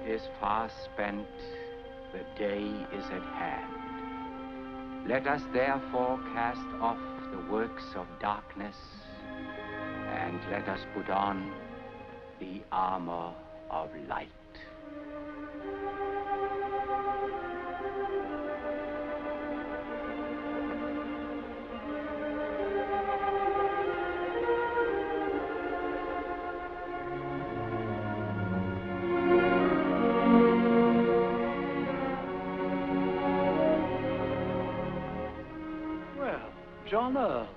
is far spent, the day is at hand. Let us therefore cast off the works of darkness, and let us put on the armor of light. John Earl.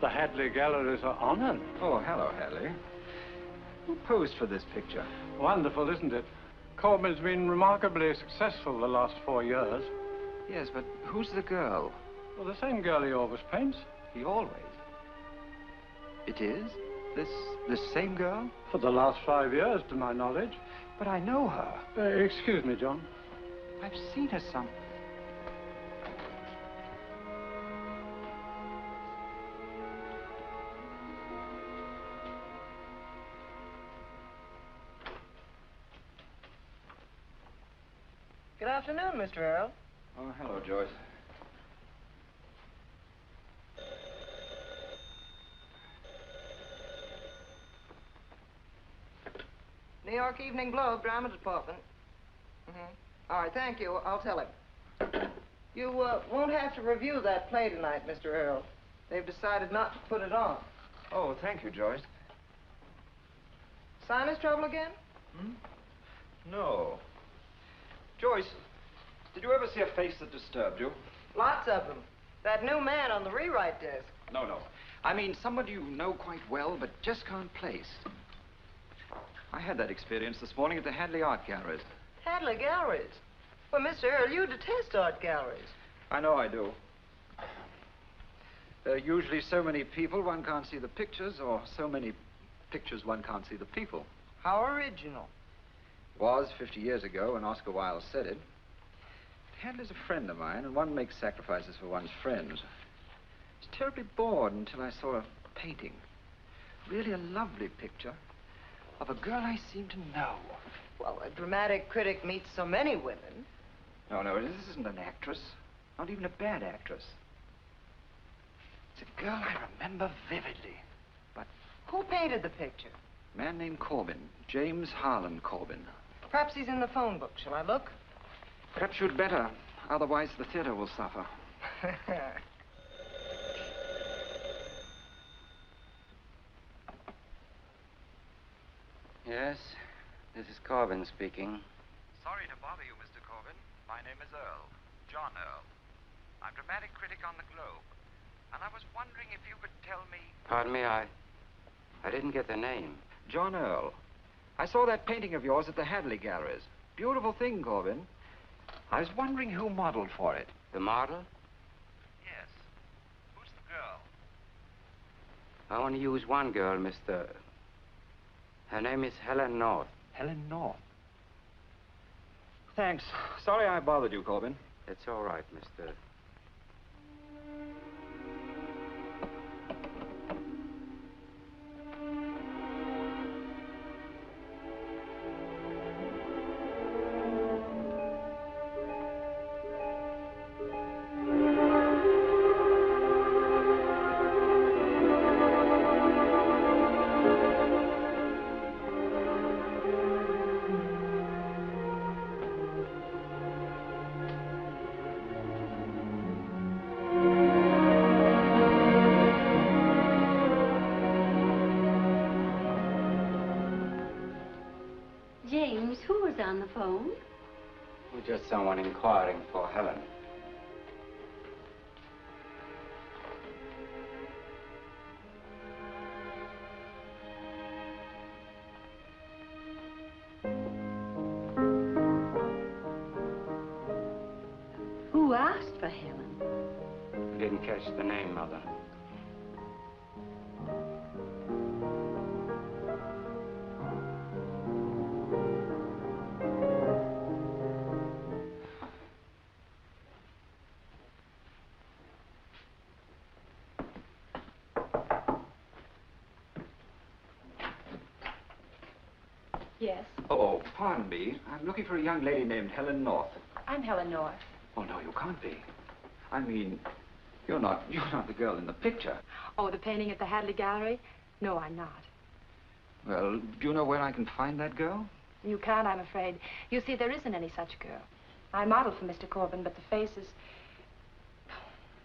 The Hadley galleries are honored. Oh, hello, Hadley. Who posed for this picture? Wonderful, isn't it? Corbin's been remarkably successful the last 4 years. Yes, but who's the girl? Well, the same girl he always paints. He always? It is? This same girl? For the last 5 years, to my knowledge. But I know her. Excuse me, John. I've seen her some... Good afternoon, Mr. Earl. Oh, hello, Joyce. New York Evening Globe, Drama Department. All right, thank you. I'll tell him. You won't have to review that play tonight, Mr. Earl. They've decided not to put it on. Oh, thank you, Joyce. Sinus trouble again? No. Joyce, did you ever see a face that disturbed you? Lots of them. That new man on the rewrite desk. No. I mean, somebody you know quite well, but just can't place. I had that experience this morning at the Hadley Art Galleries. Hadley Galleries? Well, Mr. Earl, you detest art galleries. I know I do. There are usually so many people one can't see the pictures, or so many pictures one can't see the people. How original. Was 50 years ago when Oscar Wilde said it. Hadley's a friend of mine, and one makes sacrifices for one's friends. I was terribly bored until I saw a painting. Really a lovely picture of a girl I seem to know. Well, a dramatic critic meets so many women. No, this isn't an actress. Not even a bad actress. It's a girl I remember vividly. But who painted the picture? A man named Corbin. James Harlan Corbin. Perhaps he's in the phone book. Shall I look? Perhaps you'd better. Otherwise, the theater will suffer. Yes, this is Corbin speaking. Sorry to bother you, Mr. Corbin. My name is Earl. John Earl. I'm dramatic critic on the Globe. And I was wondering if you could tell me... Pardon me, I didn't get the name. John Earl. I saw that painting of yours at the Hadley Galleries. Beautiful thing, Corbin. I was wondering who modeled for it. The model? Yes. Who's the girl? I only use one girl, Mr. Her name is Helen North. Helen North. Thanks. Sorry I bothered you, Corbin. It's all right, Mr. James, who was on the phone? Just someone inquiring for Helen. Who asked for Helen? I didn't catch the name, Mother. Yes. Oh, pardon me. I'm looking for a young lady named Helen North. I'm Helen Noir. Oh, no, you can't be. I mean, you're not the girl in the picture. Oh, the painting at the Hadley Gallery? No, I'm not. Well, do you know where I can find that girl? You can't, I'm afraid. You see, there isn't any such girl. I modeled for Mr. Corbin, but the face is,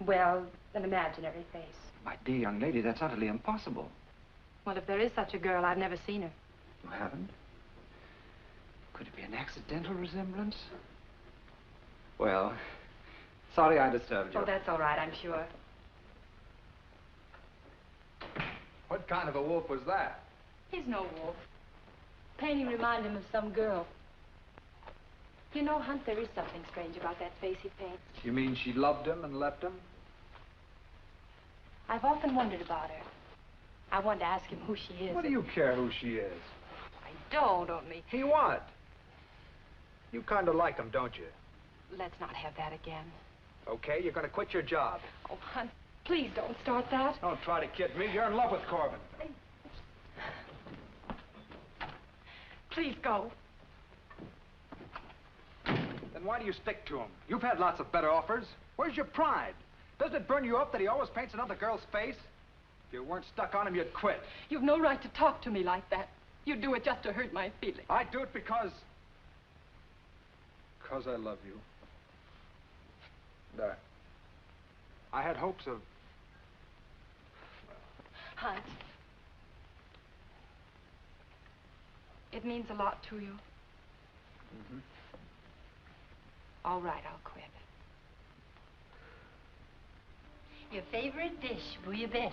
well, an imaginary face. My dear young lady, that's utterly impossible. Well, if there is such a girl, I've never seen her. You haven't? Could it be an accidental resemblance? Well, sorry I disturbed you. Oh, that's all right, I'm sure. What kind of a wolf was that? He's no wolf. Painting reminded him of some girl. You know, Hunt, there is something strange about that face he paints. You mean she loved him and left him? I've often wondered about her. I wanted to ask him who she is. What do you care who she is? I don't, only... He what? You kind of like him, don't you? Let's not have that again. Okay, you're going to quit your job. Oh, Hunt, please don't start that. Don't try to kid me. You're in love with Corbin. Please go. Then why do you stick to him? You've had lots of better offers. Where's your pride? Doesn't it burn you up that he always paints another girl's face? If you weren't stuck on him, you'd quit. You've no right to talk to me like that. You do it just to hurt my feelings. I do it because I love you. And I had hopes of... Hunt. It means a lot to you. Mm-hmm. All right, I'll quit. Your favorite dish, bouillabaisse.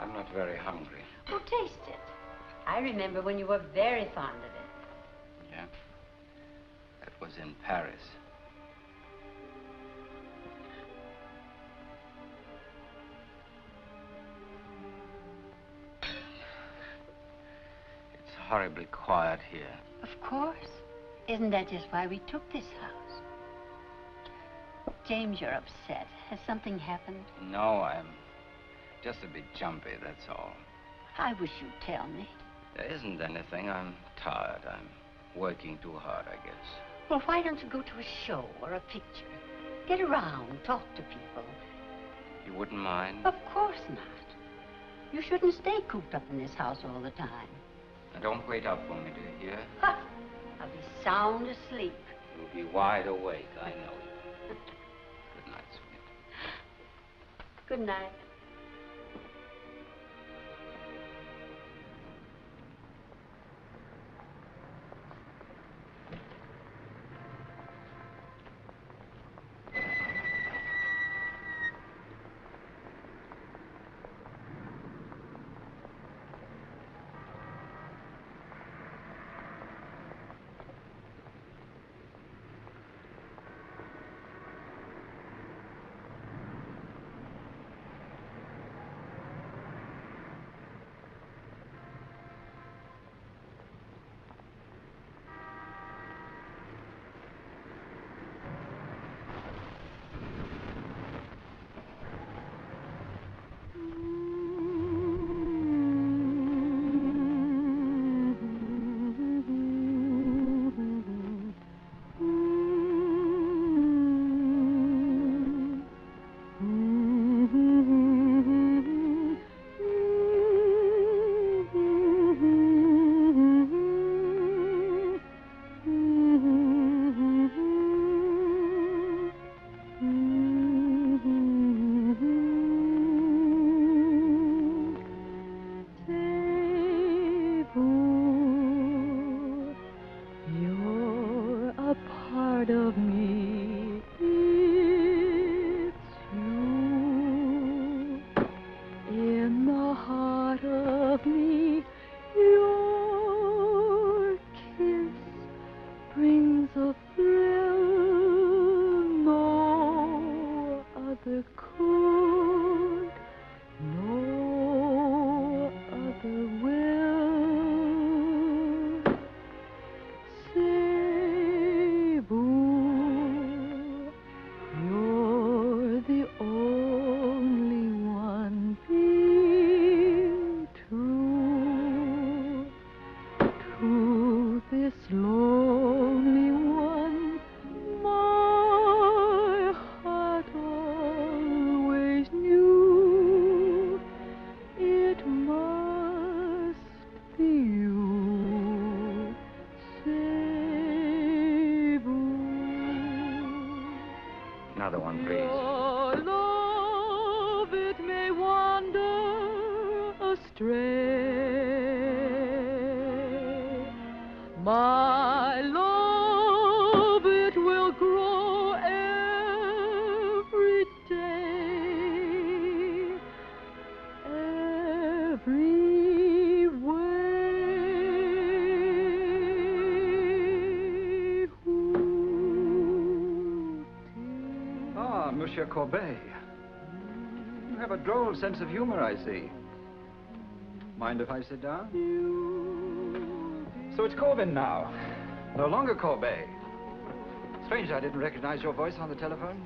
I'm not very hungry. Oh, taste it. I remember when you were very fond of it. Yeah? That was in Paris. It's horribly quiet here. Of course. Isn't that just why we took this house? James, you're upset. Has something happened? No, I'm just a bit jumpy, that's all. I wish you'd tell me. There isn't anything. I'm tired. I'm working too hard, I guess. Well, why don't you go to a show or a picture? Get around, talk to people. You wouldn't mind? Of course not. You shouldn't stay cooped up in this house all the time. Now, don't wait up for me, do you hear? Ha! I'll be sound asleep. You'll be wide awake, I know it. Good night, sweet. Good night. Another one, please. Oh, love, it may wander astray. My love, it will grow every day, every way. Ah, Monsieur Courbet. You have a droll sense of humor, I see. Mind if I sit down? So it's Corbin now. No longer Courbet. Strange I didn't recognize your voice on the telephone.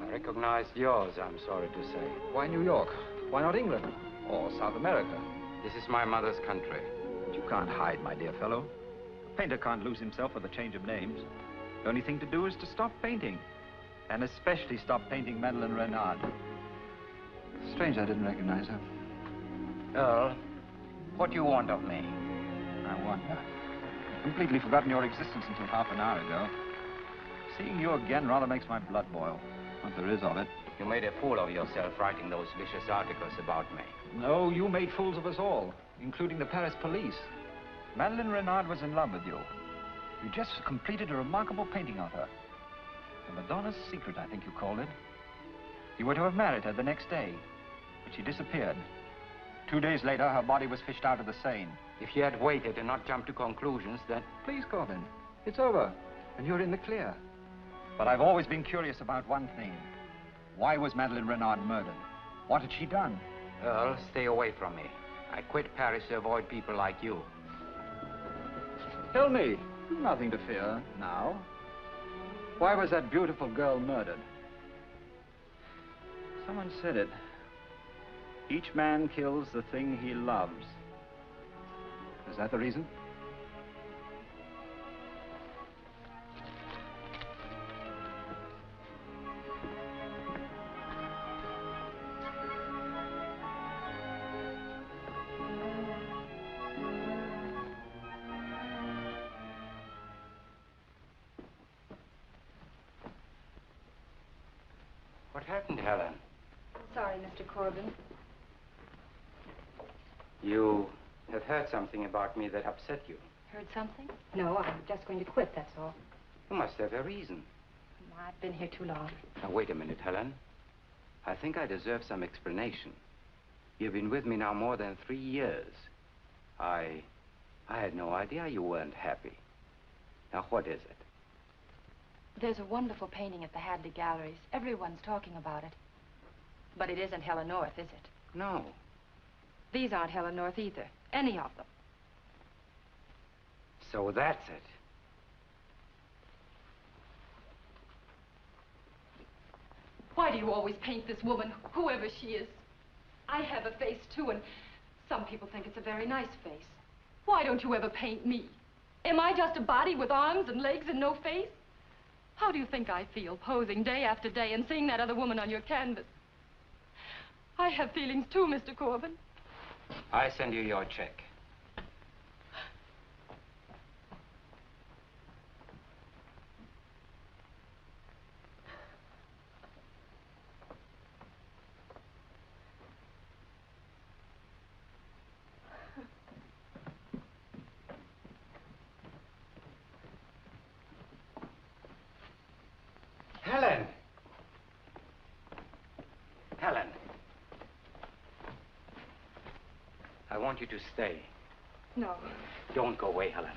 I recognized yours, I'm sorry to say. Why New York? Why not England? Or South America? This is my mother's country. But you can't hide, my dear fellow. A painter can't lose himself with a change of names. The only thing to do is to stop painting. And especially stop painting Madeleine Renard. Strange I didn't recognize her. Earl, what do you want of me? I wonder. I've completely forgotten your existence until half an hour ago. Seeing you again rather makes my blood boil. What there is of it. You made a fool of yourself writing those vicious articles about me. No, you made fools of us all, including the Paris police. Madeleine Renard was in love with you. You just completed a remarkable painting of her. The Madonna's secret, I think you called it. You were to have married her the next day, but she disappeared. 2 days later, her body was fished out of the Seine. If you had waited and not jumped to conclusions, then... Please, Corbin. It's over, and you're in the clear. But I've always been curious about one thing. Why was Madeleine Renard murdered? What had she done? Earl, stay away from me. I quit Paris to avoid people like you. Tell me. Nothing to fear now. Why was that beautiful girl murdered? Someone said it. Each man kills the thing he loves. Is that the reason? What happened, Helen? Sorry, Mr. Corbin. You have heard something about me that upset you. Heard something? No, I'm just going to quit, that's all. You must have a reason. I've been here too long. Now, wait a minute, Helen. I think I deserve some explanation. You've been with me now more than 3 years. I had no idea you weren't happy. Now, what is it? There's a wonderful painting at the Hadley Galleries. Everyone's talking about it. But it isn't Helen North, is it? No. These aren't Helen North either. Any of them. So that's it. Why do you always paint this woman, whoever she is? I have a face, too, and some people think it's a very nice face. Why don't you ever paint me? Am I just a body with arms and legs and no face? How do you think I feel, posing day after day and seeing that other woman on your canvas? I have feelings, too, Mr. Corbin. I send you your check. Helen! Helen! I want you to stay. No. Don't go away, Helen.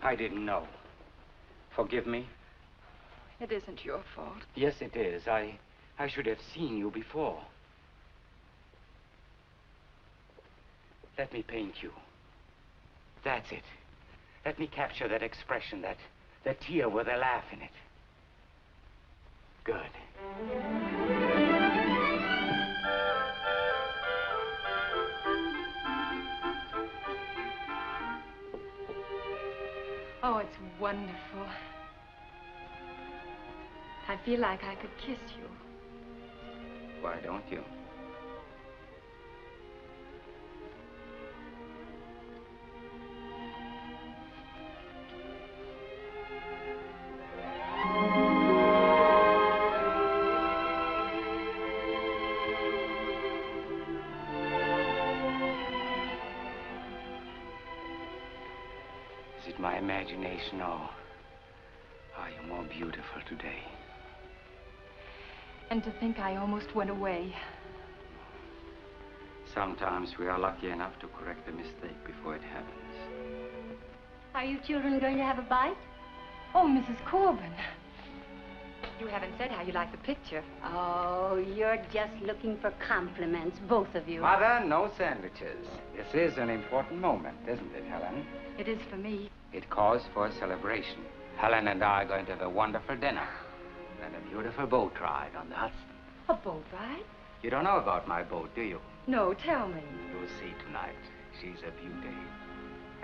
I didn't know. Forgive me? It isn't your fault. Yes, it is. I should have seen you before. Let me paint you. That's it. Let me capture that expression, that tear with a laugh in it. Good. Oh, it's wonderful. I feel like I could kiss you. Why don't you? imagination, or are you more beautiful today? And to think I almost went away. Sometimes we are lucky enough to correct a mistake before it happens. Are you children going to have a bite? Oh, Mrs. Corbin. You haven't said how you like the picture. Oh, you're just looking for compliments, both of you. Mother, no sandwiches. This is an important moment, isn't it, Helen? It is for me. It calls for a celebration. Helen and I are going to have a wonderful dinner. And a beautiful boat ride on the Hudson. A boat ride? You don't know about my boat, do you? No, tell me. You'll see tonight. She's a beauty.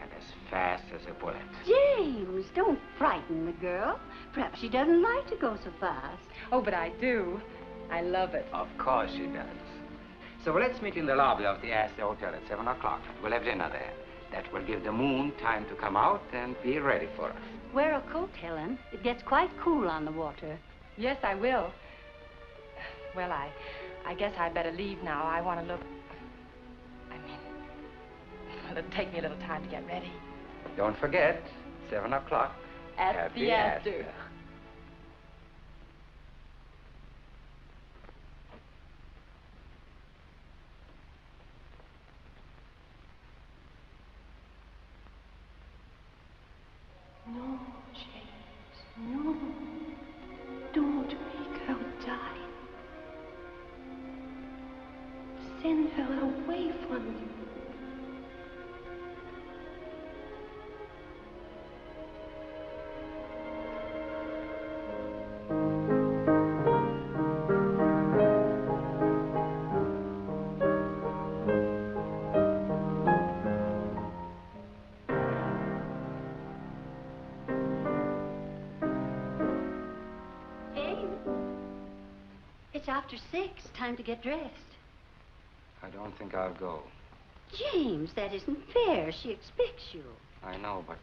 And as fast as a bullet. James, don't frighten the girl. Perhaps she doesn't like to go so fast. Oh, but I do. I love it. Of course she does. So let's meet in the lobby of the Astor Hotel at 7 o'clock. We'll have dinner there. That will give the moon time to come out and be ready for us. Wear a coat, Helen. It gets quite cool on the water. Yes, I will. Well, I guess I'd better leave now. I want to look... well, it'll take me a little time to get ready. Don't forget, 7 o'clock. At the Astor. No, James, no. Don't make her die. Send her away from you. It's after 6. Time to get dressed. I don't think I'll go. James, that isn't fair. She expects you. I know, but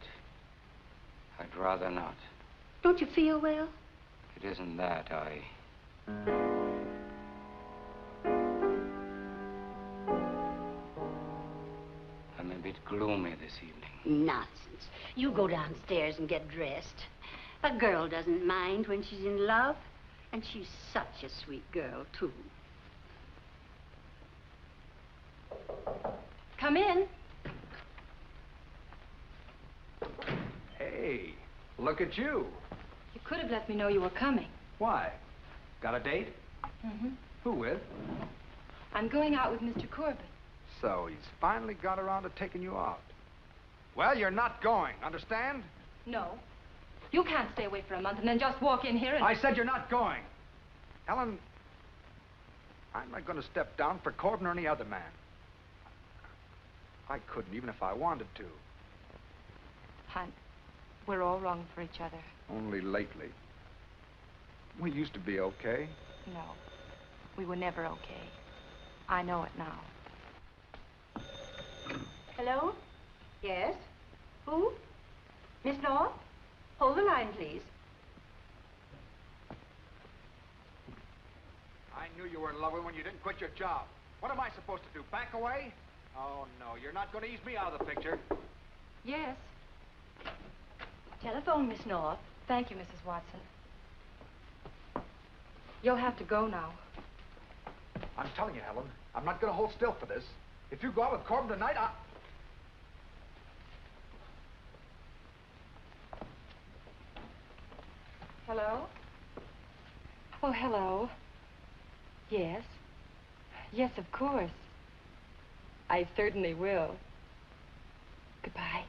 I'd rather not. Don't you feel well? It isn't that. I'm a bit gloomy this evening. Nonsense. You go downstairs and get dressed. A girl doesn't mind when she's in love. And she's such a sweet girl, too. Come in. Hey, look at you. You could have let me know you were coming. Why? Got a date? Mm-hmm. Who with? I'm going out with Mr. Corbin. So he's finally got around to taking you out. Well, you're not going, understand? No. You can't stay away for a month and then just walk in here and... I said you're not going. Helen, I'm not going to step down for Corbin or any other man. I couldn't, even if I wanted to. Hon, we're all wrong for each other. Only lately. We used to be okay. No, we were never okay. I know it now. Hello? Yes? Who? Miss North? Hold the line, please. I knew you were in love with him when you didn't quit your job. What am I supposed to do, back away? Oh, no, you're not going to ease me out of the picture. Yes. Telephone, Miss North. Thank you, Mrs. Watson. You'll have to go now. I'm telling you, Helen, I'm not going to hold still for this. If you go out with Corbin tonight, Hello? Oh, hello. Yes. Yes, of course. I certainly will. Goodbye.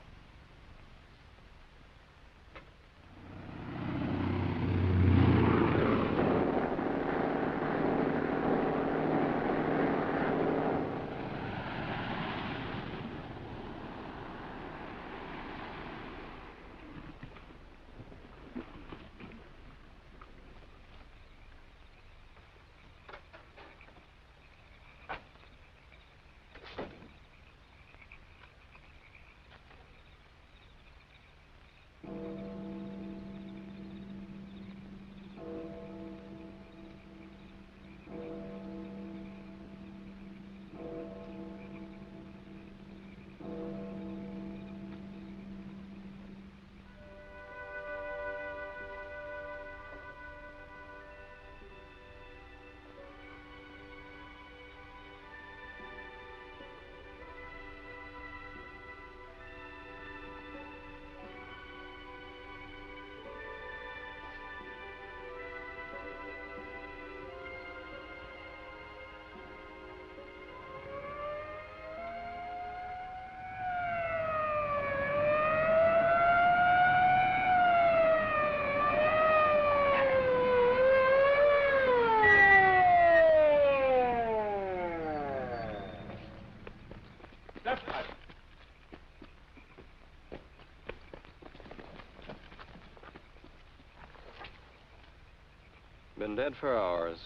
Been dead for hours.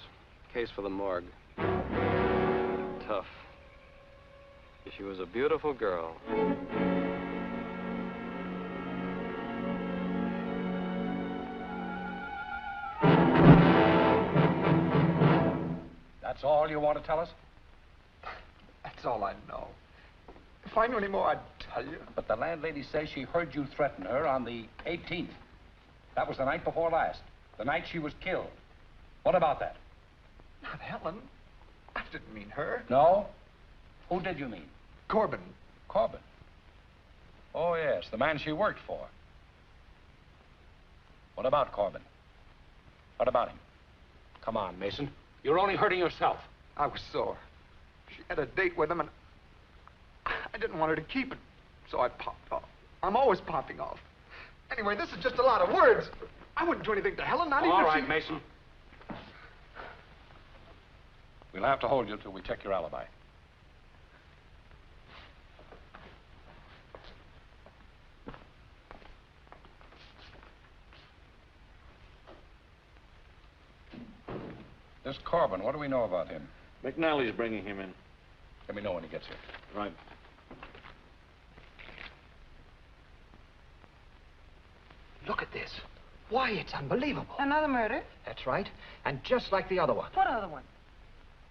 Case for the morgue. Tough. She was a beautiful girl. That's all you want to tell us? That's all I know. If I knew any more, I'd tell you. But the landlady says she heard you threaten her on the 18th. That was the night before last. The night she was killed. What about that? Not Helen. I didn't mean her. No? Who did you mean? Corbin. Corbin? Oh, yes, the man she worked for. What about Corbin? What about him? Come on, Mason. You're only hurting yourself. I was sore. She had a date with him, and I didn't want her to keep it, so I popped off. I'm always popping off. Anyway, this is just a lot of words. I wouldn't do anything to Helen, not even if All she... right, Mason. We'll have to hold you till we check your alibi. This Corbin, what do we know about him? McNally's bringing him in. Let me know when he gets here. Right. Look at this. Why, it's unbelievable. Another murder? That's right. And just like the other one. What other one?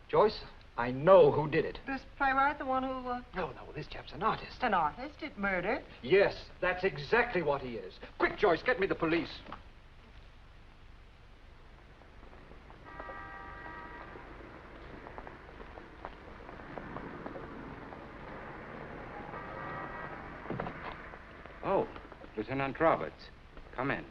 Joyce, I know who did it. This playwright, the one who, No, this chap's an artist. an artist, it murdered? Yes, that's exactly what he is. Quick, Joyce, get me the police. Oh, Lieutenant Roberts. Come in.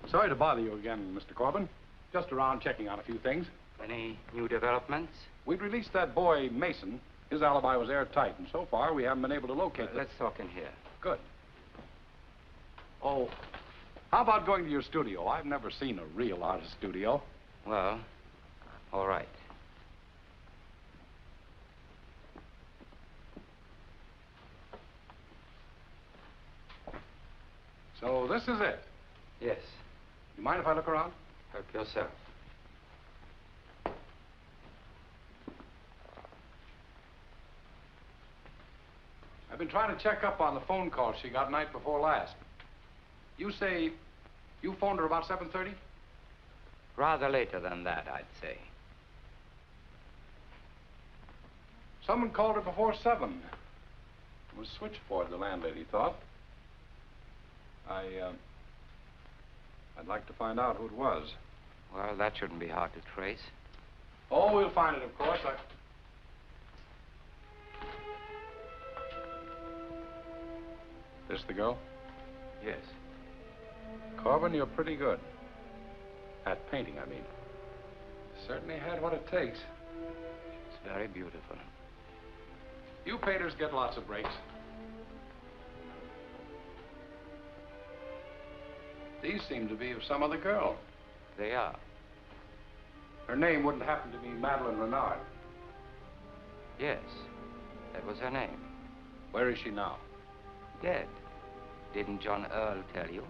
Sorry to bother you again, Mr. Corbin. Just around checking on a few things. Any new developments? We'd released that boy, Mason. His alibi was airtight, and so far we haven't been able to locate him. Let's talk in here. Good. Oh, how about going to your studio? I've never seen a real artist studio. Well, all right. So this is it. Yes. You mind if I look around? Help yourself. I've been trying to check up on the phone call she got night before last. You say you phoned her about 7:30? Rather later than that, I'd say. Someone called her before 7. It was switchboard, the landlady thought. I'd like to find out who it was. Well, that shouldn't be hard to trace. Oh, we'll find it, of course. This the girl? Yes. Corbin, you're pretty good. At painting, I mean. Certainly had what it takes. It's very beautiful. You painters get lots of breaks. These seem to be of some other girl. They are. Her name wouldn't happen to be Madeleine Renard. Yes, that was her name. Where is she now? Dead. Didn't John Earl tell you?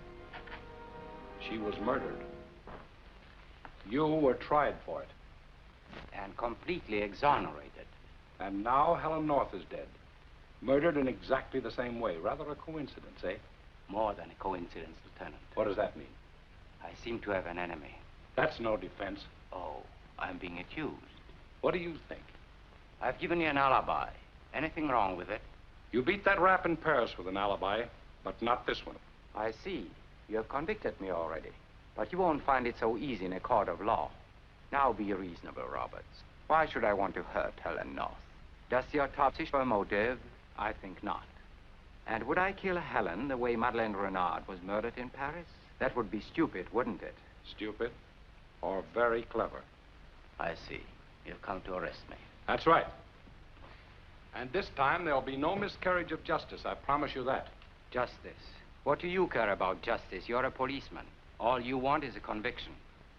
She was murdered. You were tried for it. And completely exonerated. And now Helen North is dead. Murdered in exactly the same way. Rather a coincidence, eh? More than a coincidence, Lieutenant. What does that mean? I seem to have an enemy. That's no defense. Oh, I'm being accused. What do you think? I've given you an alibi. Anything wrong with it? You beat that rap in Paris with an alibi, but not this one. I see. You have convicted me already. But you won't find it so easy in a court of law. Now be reasonable, Roberts. Why should I want to hurt Helen North? Does the autopsy show a motive? I think not. And would I kill Helen the way Madeleine Renard was murdered in Paris? That would be stupid, wouldn't it? Stupid or very clever. I see. You've come to arrest me. That's right. And this time there'll be no miscarriage of justice, I promise you that. Justice. What do you care about justice? You're a policeman. All you want is a conviction.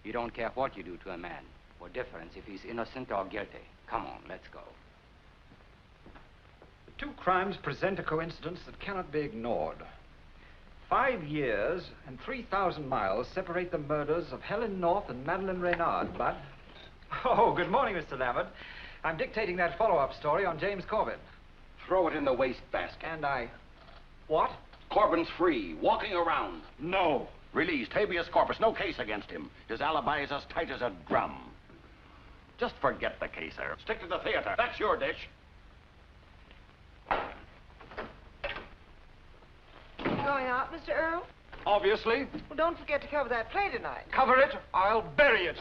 You don't care what you do to a man. What difference if he's innocent or guilty? Come on, let's go. The two crimes present a coincidence that cannot be ignored. 5 years and 3,000 miles separate the murders of Helen North and Madeline Reynard, Bud. Oh, good morning, Mr. Lambert. I'm dictating that follow-up story on James Corbin. Throw it in the wastebasket. And I... What? Corbin's free, walking around. No. Released, habeas corpus, no case against him. His alibi is as tight as a drum. Just forget the case, sir. Stick to the theater. That's your dish. Going out, Mr. Earl? Obviously. Well, don't forget to cover that play tonight. Cover it, I'll bury it.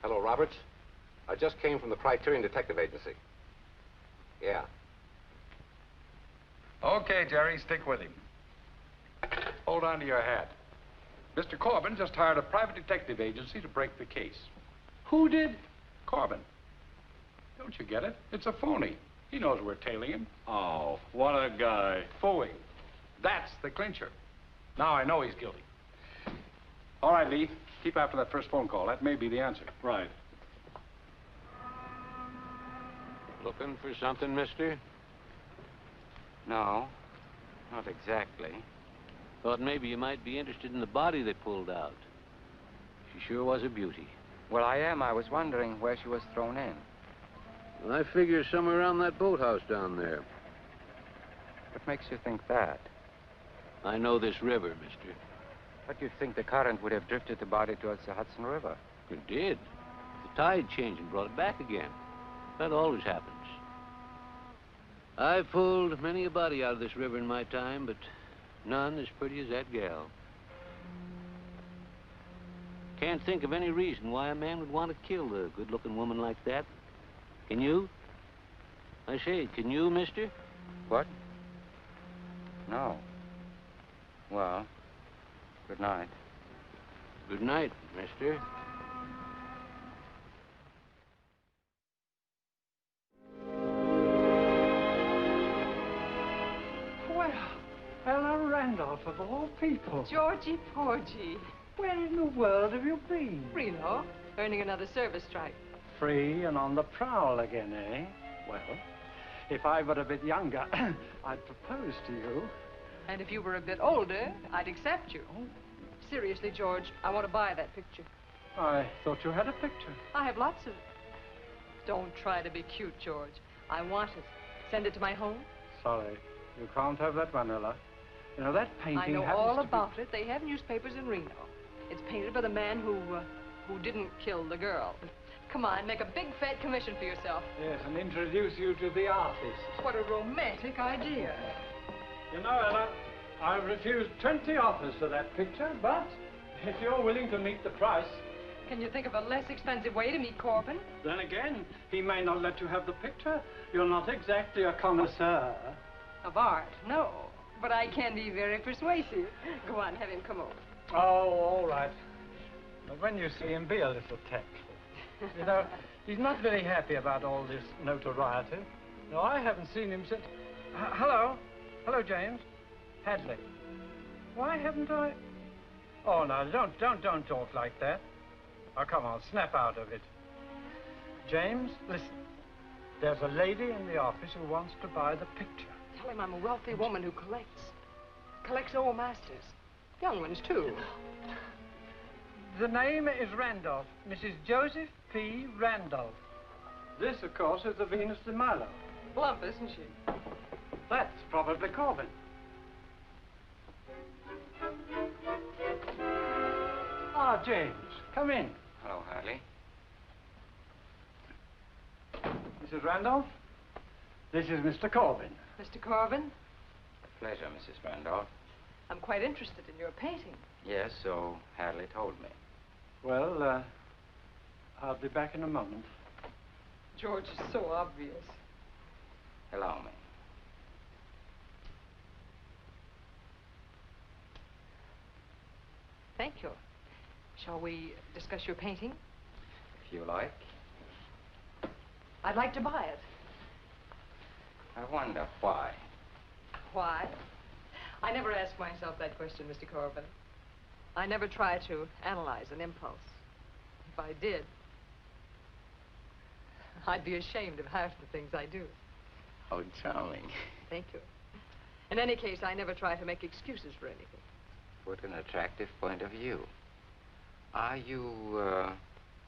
Hello, Roberts. I just came from the Criterion Detective Agency. Yeah. Okay, Jerry, stick with him. Hold on to your hat. Mr. Corbin just hired a private detective agency to break the case. Who did? Corbin. Don't you get it? It's a phony. He knows we're tailing him. Oh, what a guy. Fooling. That's the clincher. Now I know he's guilty. All right, Lee. Keep after that first phone call. That may be the answer. Right. Looking for something, mister? No, not exactly. Thought maybe you might be interested in the body they pulled out. She sure was a beauty. Well, I am. I was wondering where she was thrown in. Well, I figure somewhere around that boathouse down there. What makes you think that? I know this river, mister. But you'd think the current would have drifted the body towards the Hudson River. It did. The tide changed and brought it back again. That always happens. I've pulled many a body out of this river in my time, but none as pretty as that gal. Can't think of any reason why a man would want to kill a good-looking woman like that. Can you? I say, can you, mister? What? No. Well, good night. Good night, mister. Well, Ella Randolph, of all people. Georgie Porgy. Where in the world have you been? Reno, earning another service strike. Free and on the prowl again, eh? Well, if I were a bit younger, I'd propose to you. And if you were a bit older, I'd accept you. Seriously, George, I want to buy that picture. I thought you had a picture. I have lots of it. Don't try to be cute, George. I want it. Send it to my home. Sorry, you can't have that one, Ella. You know, that painting I know happens all to be- about it. They have newspapers in Reno. It's painted by the man who didn't kill the girl. Come on, make a big fat commission for yourself. Yes, and introduce you to the artist. What a romantic idea. You know, Ella, I've refused 20 offers for that picture, but if you're willing to meet the price, Can you think of a less expensive way to meet Corbin? then again, he may not let you have the picture. You're not exactly a connoisseur. Of art, no. But I can be very persuasive. Go on, have him come over. Oh, all right. But when you see him, be a little tactful. You know, he's not very happy about all this notoriety. No, I haven't seen him since... Hello? Hello, James. Hadley. Why haven't I... Oh, no, don't talk like that. Oh, come on, snap out of it. James, listen. There's a lady in the office who wants to buy the picture. Tell him I'm a wealthy woman who collects old masters. Young ones, too. The name is Randolph. Mrs. Joseph P. Randolph. This, of course, is the Venus de Milo. Plump, isn't she? That's probably Corbin. Ah, James, come in. Hello, Harley. Mrs. Randolph, this is Mr. Corbin. Mr. Corbin, Pleasure, Mrs. Randolph. I'm quite interested in your painting. Yes, so Hadley told me. Well, I'll be back in a moment. George is so obvious. Allow me. Thank you. Shall we discuss your painting? If you like. I'd like to buy it. I wonder why. Why? I never ask myself that question, Mr. Corbin. I never try to analyze an impulse. If I did, I'd be ashamed of half the things I do. Oh, charming. Thank you. In any case, I never try to make excuses for anything. What an attractive point of view. Are you,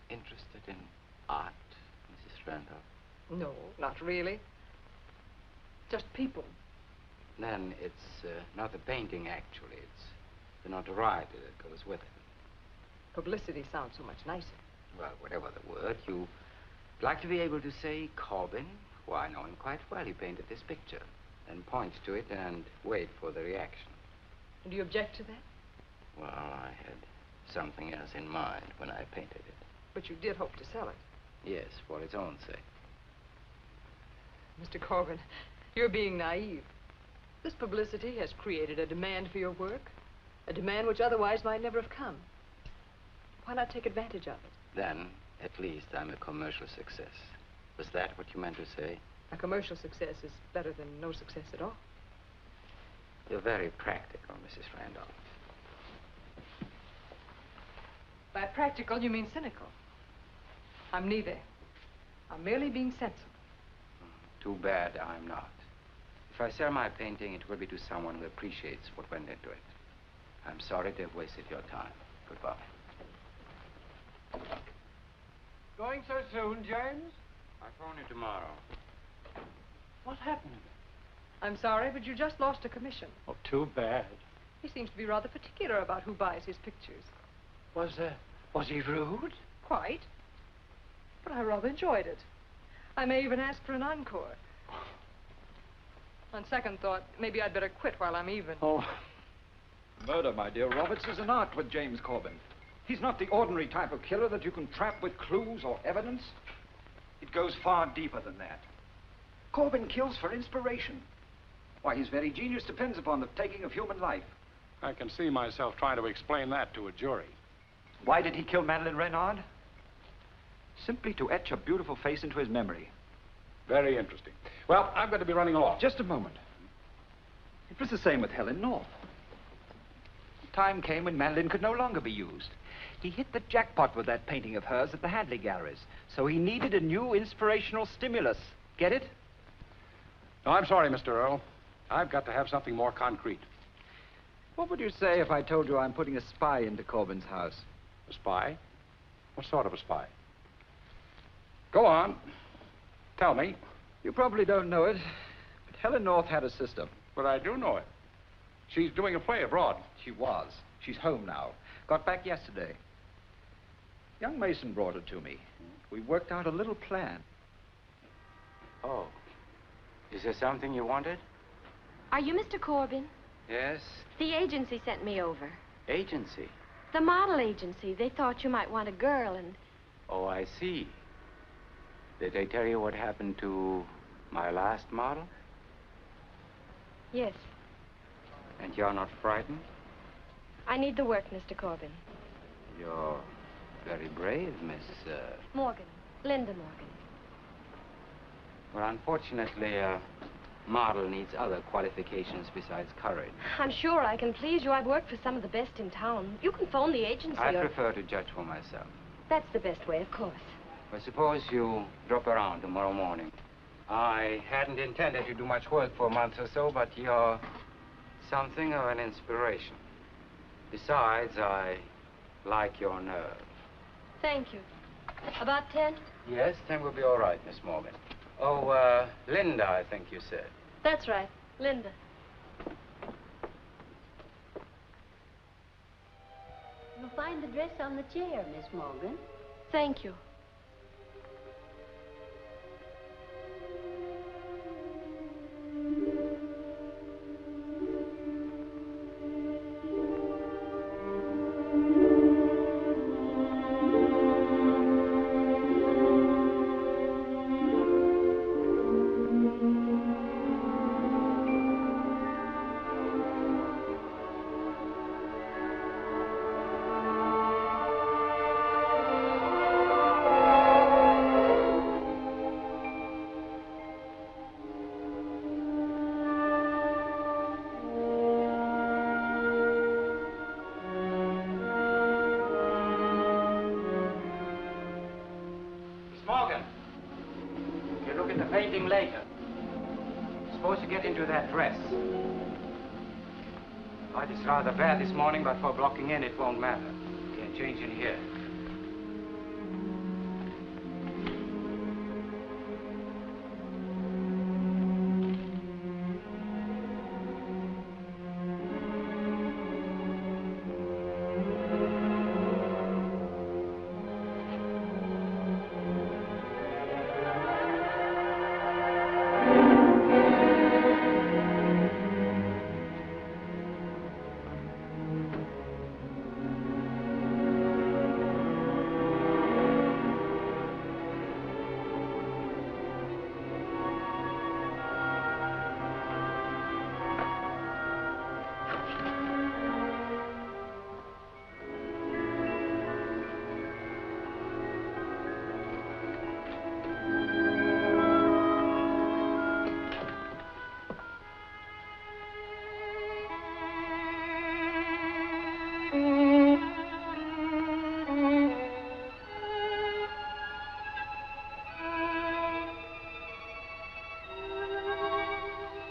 interested in art, Mrs. Randolph? No, not really. Just people. Then it's not the painting, actually. It's the notoriety that goes with it. Publicity sounds so much nicer. Well, whatever the word, you'd like to be able to say, Corbin, who I know him quite well, he painted this picture, then point to it and wait for the reaction. Do you object to that? Well, I had something else in mind when I painted it. But you did hope to sell it. Yes, for its own sake. Mr. Corbin, you're being naive. This publicity has created a demand for your work, a demand which otherwise might never have come. Why not take advantage of it? Then, at least, I'm a commercial success. Was that what you meant to say? A commercial success is better than no success at all. You're very practical, Mrs. Randolph. By practical, you mean cynical. I'm neither. I'm merely being sensible. Too bad I'm not. If I sell my painting, it will be to someone who appreciates what went into it. I'm sorry to have wasted your time. Goodbye. Going so soon, James? I'll phone you tomorrow. What happened? I'm sorry, but you just lost a commission. Oh, too bad. He seems to be rather particular about who buys his pictures. Was he rude? Quite. But I rather enjoyed it. I may even ask for an encore. On second thought, maybe I'd better quit while I'm even. Oh. Murder, my dear Roberts, is an art with James Corbin. He's not the ordinary type of killer that you can trap with clues or evidence. It goes far deeper than that. Corbin kills for inspiration. Why, his very genius depends upon the taking of human life. I can see myself trying to explain that to a jury. Why did he kill Madeline Reynard? Simply to etch a beautiful face into his memory. Very interesting. Well, I'm going to be running along. Just a moment. It was the same with Helen North. Time came when Madeline could no longer be used. He hit the jackpot with that painting of hers at the Hadley Galleries. So he needed a new inspirational stimulus. Get it? No, I'm sorry, Mr. Earl. I've got to have something more concrete. What would you say if I told you I'm putting a spy into Corbin's house? A spy? What sort of a spy? Go on. Tell me. You probably don't know it, but Helen North had a sister. But I do know it. She's doing a play abroad. She was. She's home now. Got back yesterday. Young Mason brought her to me. We worked out a little plan. Oh. Is there something you wanted? Are you Mr. Corbin? Yes. The agency sent me over. Agency? The model agency. They thought you might want a girl and... Oh, I see. Did they tell you what happened to my last model? Yes. And you're not frightened? I need the work, Mr. Corbin. You're very brave, Miss... Morgan. Linda Morgan. Well, unfortunately, a model needs other qualifications besides courage. I'm sure I can please you. I've worked for some of the best in town. You can phone the agency I or... prefer to judge for myself. That's the best way, of course. Well, suppose you drop around tomorrow morning. I hadn't intended to do much work for a month or so, but you're something of an inspiration. Besides, I like your nerve. Thank you. About 10? Yes, 10 will be all right, Miss Morgan. Oh, Linda, I think you said. That's right. Linda. You'll find the dress on the chair, Miss Morgan. Thank you. painting later. Supposed to get into that dress. Light is rather bad this morning, but for blocking in, it won't matter. Can't change in here.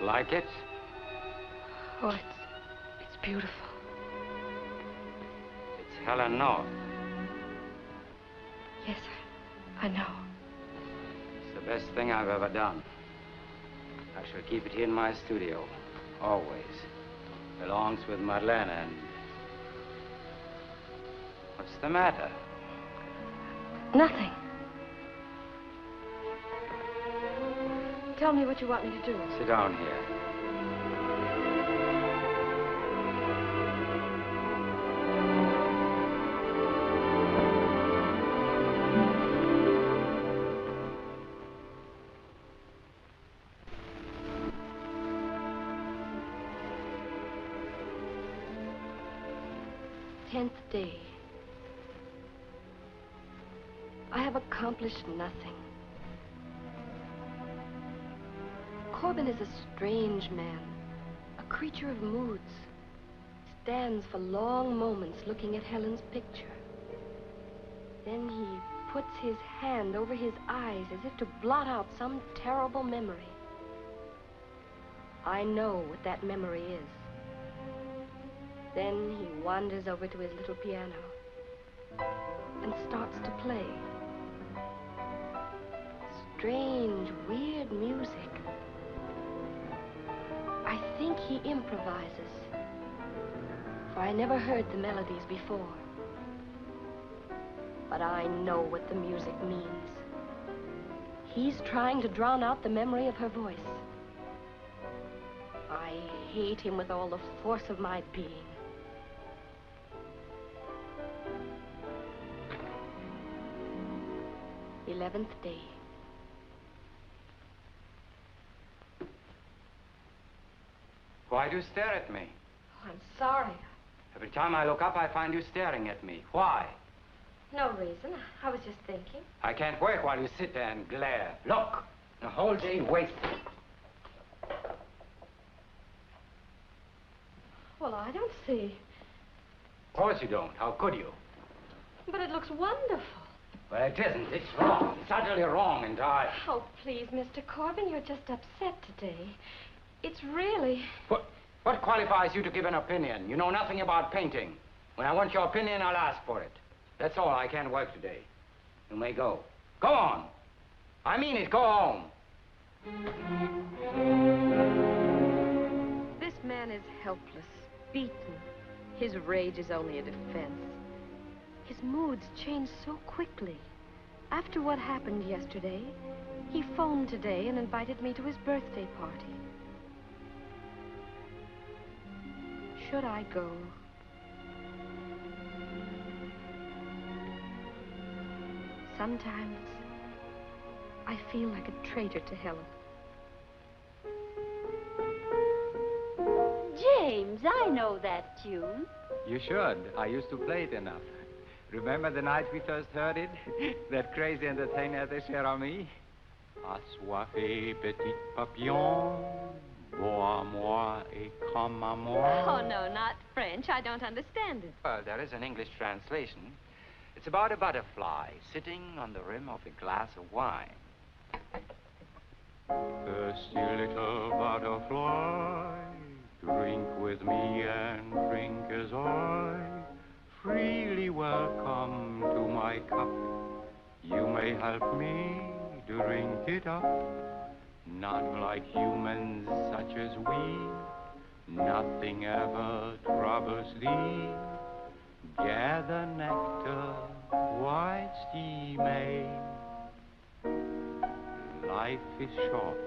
Like it? Oh, it's beautiful. It's Helen North. Yes, I know. It's the best thing I've ever done. I shall keep it here in my studio. Always. Belongs with Madeleine and... What's the matter? Nothing. Tell me what you want me to do. Sit down here. Tenth day. I have accomplished nothing. Corbin is a strange man, a creature of moods. Stands for long moments looking at Helen's picture. Then he puts his hand over his eyes as if to blot out some terrible memory. I know what that memory is. Then he wanders over to his little piano and starts to play. Strange, weird music. I think he improvises, for I never heard the melodies before. But I know what the music means. He's trying to drown out the memory of her voice. I hate him with all the force of my being. Eleventh day. Why do you stare at me? Oh, I'm sorry. Every time I look up, I find you staring at me. Why? No reason. I was just thinking. I can't work while you sit there and glare. Look, the whole day wasted. Well, I don't see. Of course you don't. How could you? But it looks wonderful. Well, it isn't. It's wrong. It's utterly wrong, and I... Oh, please, Mr. Corbin, you're just upset today. It's really... What qualifies you to give an opinion? You know nothing about painting. When I want your opinion, I'll ask for it. That's all. I can't work today. You may go. Go on. I mean it. Go home. This man is helpless, beaten. His rage is only a defense. His moods change so quickly. After what happened yesterday, he phoned today and invited me to his birthday party. Should I go? Sometimes I feel like a traitor to Helen. James, I know that tune. You should. I used to play it enough. Remember the night we first heard it? That crazy entertainer at the Cher Ami? Assoiffé petit papillon, beau à moi et comme à moi. Oh, no, not French. I don't understand it. Well, there is an English translation. It's about a butterfly sitting on the rim of a glass of wine. Thirsty little butterfly, drink with me and drink as I freely welcome to my cup. You may help me drink it up. None like humans such as we, nothing ever troubles thee. Gather nectar whilst ye may. Life is short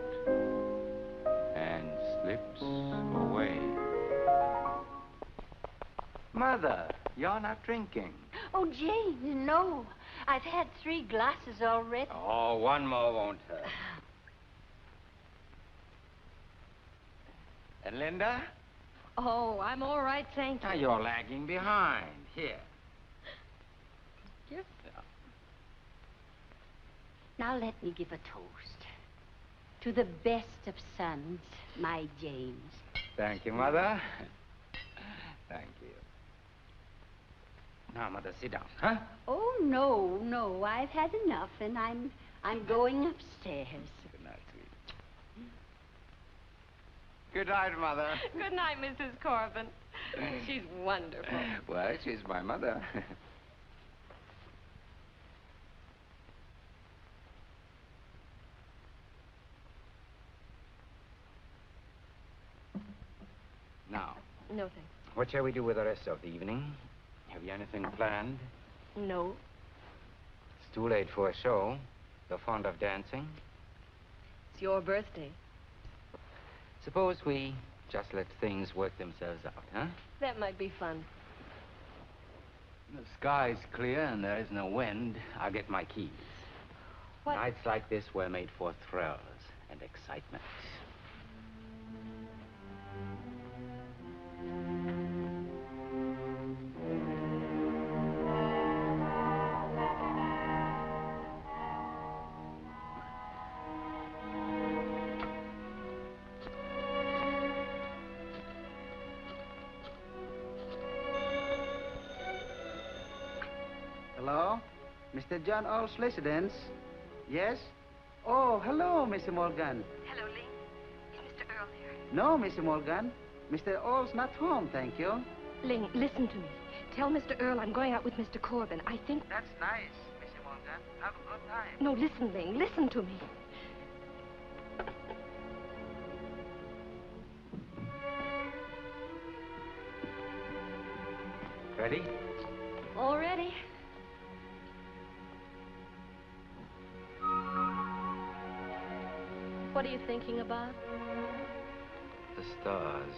and slips away. Mother, you're not drinking. Oh, James, no. I've had 3 glasses already. Oh, one more won't hurt. And Linda? Oh, I'm all right, thank you. Now, you're lagging behind. Here. Yes. Now let me give a toast to the best of sons, my James. Thank you, Mother. Thank you. Now, Mother, sit down, huh? Oh, no. I've had enough, and I'm going upstairs. Good night, sweet. Good night, Mother. Good night, Mrs. Corbin. She's wonderful. Well, she's my mother. Now. No, thanks. What shall we do with the rest of the evening? Have you anything planned? No. It's too late for a show. You're fond of dancing? It's your birthday. Suppose we just let things work themselves out, huh? That might be fun. The sky's clear and there is no wind. I'll get my keys. What? Nights like this were made for thrills and excitement. Hello? Mr. John All's residence? Yes? Oh, hello, Mr. Morgan. Hello, Lee. Is Mr. Earl here? No, Mr. Morgan. Mr. All's not home, thank you. Ling, listen to me. Tell Mr. Earl I'm going out with Mr. Corbin. I think... That's nice, Mr. Morgan. Have a good time. No, listen, Ling. Listen to me. Ready? All ready. What are you thinking about? The stars.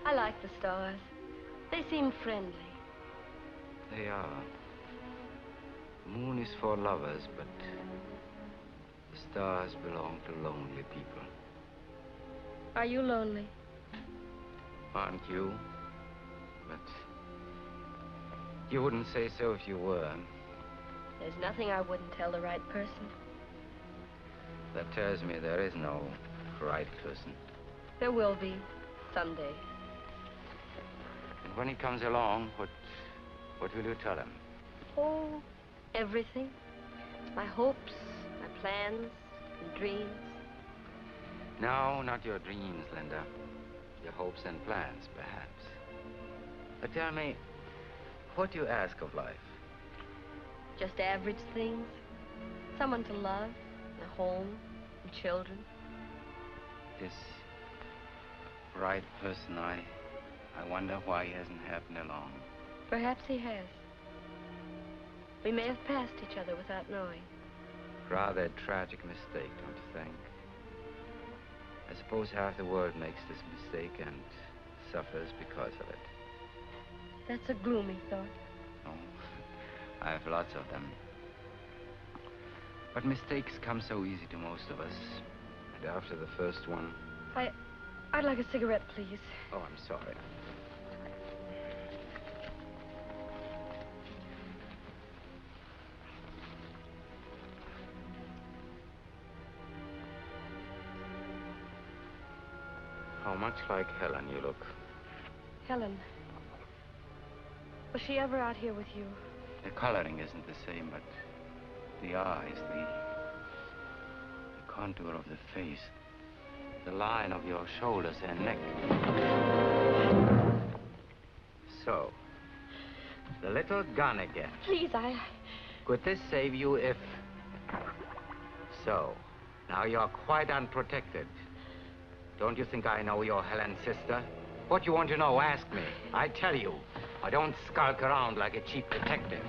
I like the stars. They seem friendly. They are. The moon is for lovers, but the stars belong to lonely people. Are you lonely? Aren't you? But you wouldn't say so if you were. There's nothing I wouldn't tell the right person. That tells me there is no right person. There will be, someday. And when he comes along, what will you tell him? Oh, everything. My hopes, my plans, and dreams. No, not your dreams, Linda. Your hopes and plans, perhaps. But tell me, what do you ask of life? Just average things. Someone to love, a home, and children. This right person, I wonder why he hasn't happened along. Perhaps he has. We may have passed each other without knowing. Rather a tragic mistake, don't you think? I suppose half the world makes this mistake and suffers because of it. That's a gloomy thought. Oh, I have lots of them. But mistakes come so easy to most of us. And after the first one... I'd like a cigarette, please. Oh, I'm sorry. How much like Helen you look. Helen. Was she ever out here with you? The coloring isn't the same, but the eyes, the contour of the face, the line of your shoulders and neck. So, the little gun again. Please, Could this save you if... So, now you're quite unprotected. Don't you think I know you're Helen's sister? What you want to know, ask me. I tell you. I don't skulk around like a cheap detective.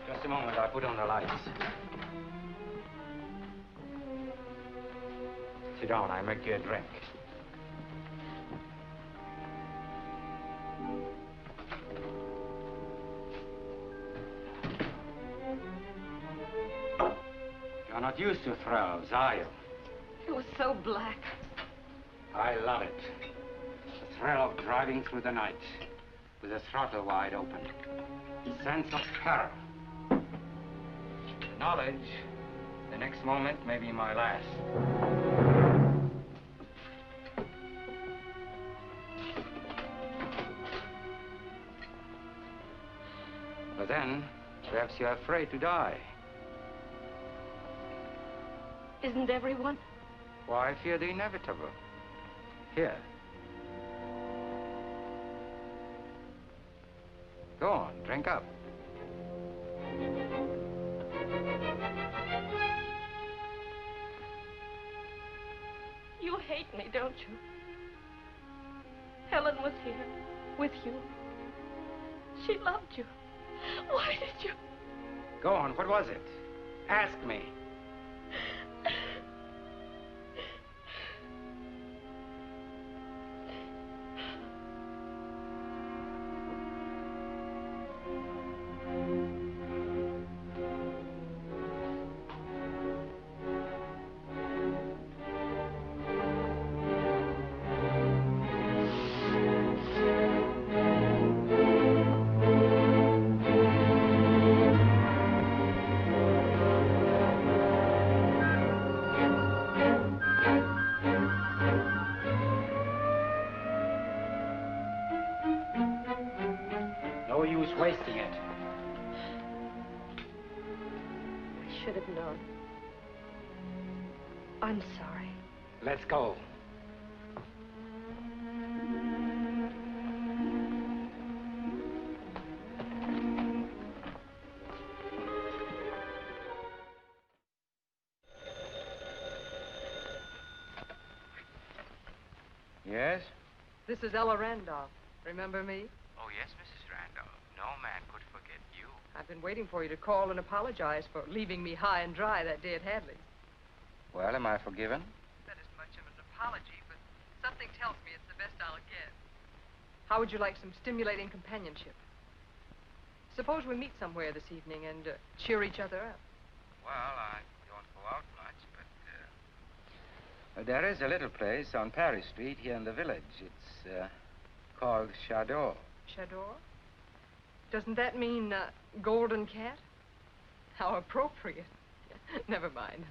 Just a moment, I'll put on the lights. Sit down, I'll make you a drink. You're not used to thrills, are you? It was so black. I love it. The thrill of driving through the night with the throttle wide open. The sense of terror. The knowledge the next moment may be my last. But then, perhaps you're afraid to die. Isn't everyone? Why fear the inevitable? Here. Go on, drink up. You hate me, don't you? Helen was here, with you. She loved you. Why did you? Go on, what was it? Ask me. No use wasting it. I should have known. I'm sorry. Let's go. Yes? This is Ella Randolph. Remember me? Oh, yes, Mrs. Randolph. No man could forget you. I've been waiting for you to call and apologize for leaving me high and dry that day at Hadley's. Well, am I forgiven? That isn't much of an apology, but something tells me it's the best I'll get. How would you like some stimulating companionship? Suppose we meet somewhere this evening and cheer each other up. Well, I don't go out much, but... there is a little place on Paris Street here in the village. It's called Chador. Chador? Doesn't that mean golden cat? How appropriate. Never mind.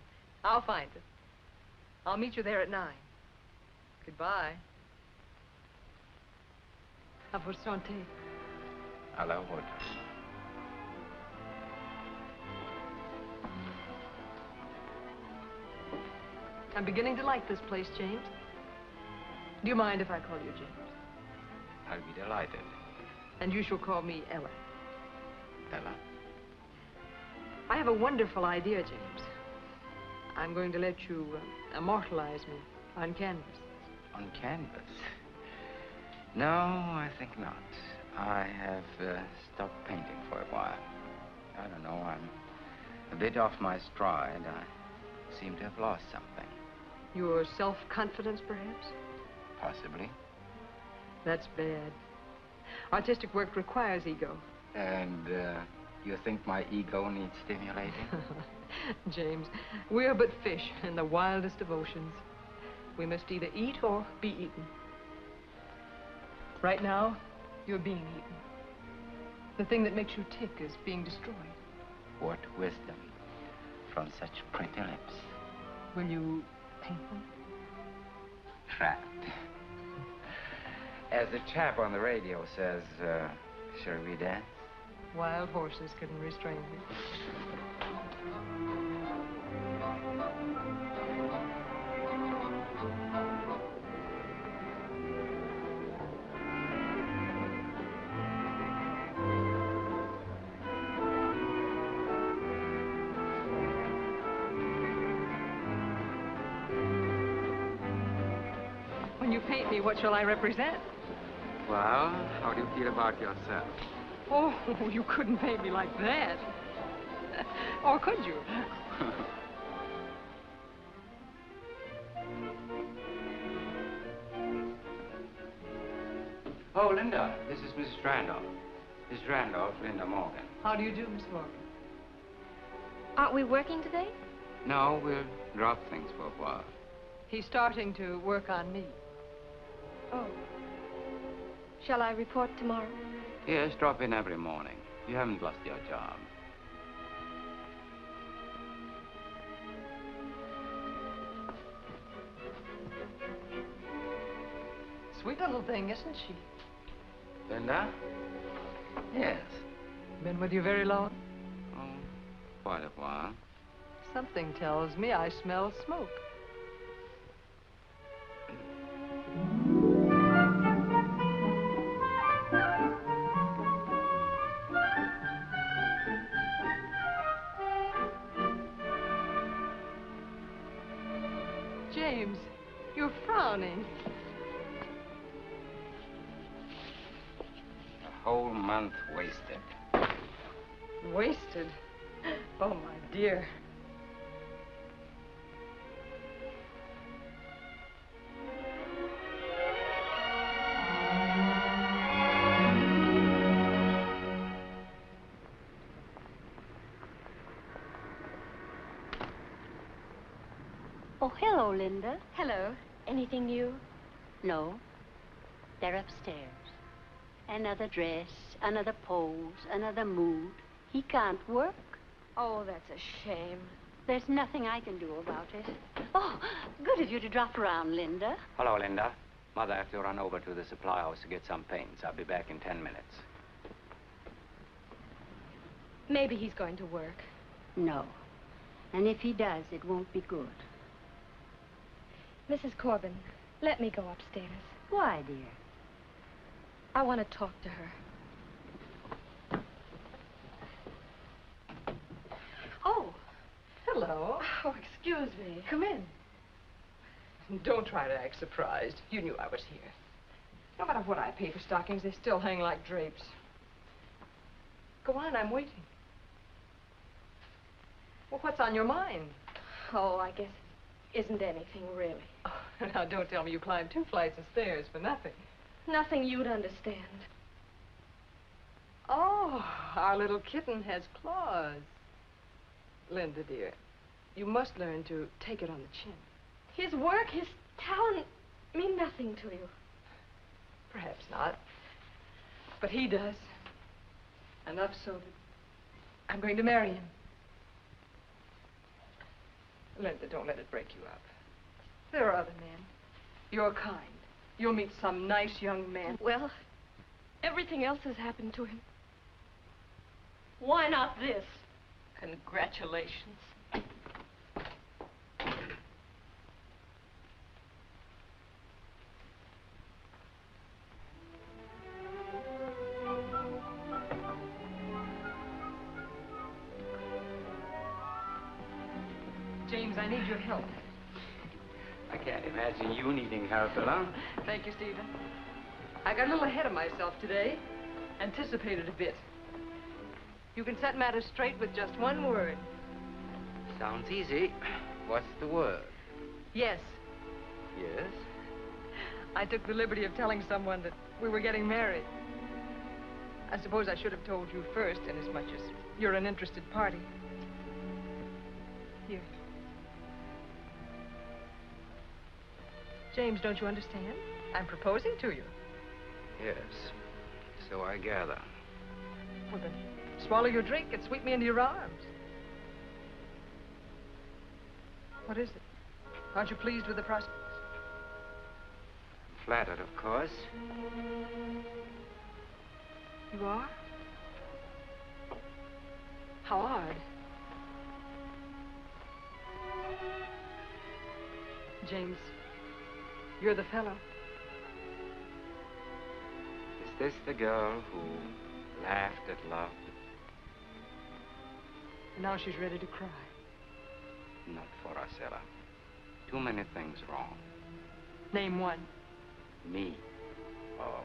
I'll find it. I'll meet you there at 9. Goodbye. À votre santé. À la vôtre. I'm beginning to like this place, James. Do you mind if I call you James? I'll be delighted. And you shall call me Ella. Ella? I have a wonderful idea, James. I'm going to let you immortalize me on canvas. On canvas? No, I think not. I have stopped painting for a while. I don't know, I'm a bit off my stride. I seem to have lost something. Your self-confidence, perhaps? Possibly. That's bad. Artistic work requires ego. And you think my ego needs stimulating? James, we're but fish in the wildest of oceans. We must either eat or be eaten. Right now, you're being eaten. The thing that makes you tick is being destroyed. What wisdom. from such pretty lips. Will you paint them? Trapped. As the chap on the radio says, shall we dance? Wild horses couldn't restrain me. When you paint me, what shall I represent? Well, how do you feel about yourself? Oh, you couldn't paint me like that. Or could you? Oh, Linda, this is Mrs. Randolph. Mrs. Randolph, Linda Morgan. How do you do, Miss Morgan? Aren't we working today? No, we'll drop things for a while. He's starting to work on me. Oh. Shall I report tomorrow? Yes, drop in every morning. You haven't lost your job. Sweet little thing, isn't she? Linda? Yes. Been with you very long? Oh, quite a while. Something tells me I smell smoke. James, you're frowning. A whole month wasted. Wasted? Oh, my dear. Oh, hello, Linda. Hello. Anything new? No. They're upstairs. Another dress, another pose, another mood. He can't work. Oh, that's a shame. There's nothing I can do about it. Oh, good of you to drop around, Linda. Hello, Linda. Mother has to run over to the supply house to get some paints. I'll be back in 10 minutes. Maybe he's going to work. No. And if he does, it won't be good. Mrs. Corbin, let me go upstairs. Why, dear? I want to talk to her. Oh, hello. Oh, excuse me. Come in. Don't try to act surprised. You knew I was here. No matter what I pay for stockings, they still hang like drapes. Go on, I'm waiting. Well, what's on your mind? Oh, I guess it isn't anything, really. Oh, now, don't tell me you climbed 2 flights of stairs for nothing. Nothing you'd understand. Oh, our little kitten has claws. Linda, dear, you must learn to take it on the chin. His work, his talent mean nothing to you. Perhaps not. But he does. Enough so that I'm going to marry him. Linda, don't let it break you up. There are other men. Your kind. You'll meet some nice young man. Well, everything else has happened to him. Why not this? Congratulations. James, I need your help. I can't imagine you needing help alone. Thank you, Stephen. I got a little ahead of myself today. Anticipated a bit. You can set matters straight with just one word. Sounds easy. What's the word? Yes. Yes? I took the liberty of telling someone that we were getting married. I suppose I should have told you first, inasmuch as you're an interested party. Here. James, don't you understand? I'm proposing to you. Yes. So I gather. Well, then, swallow your drink and sweep me into your arms. What is it? Aren't you pleased with the prospects? Flattered, of course. You are? How odd. James, you're the fellow. Is this the girl who laughed at love? And now she's ready to cry. Not for us, Ella. Too many things wrong. Name one. Me. Oh.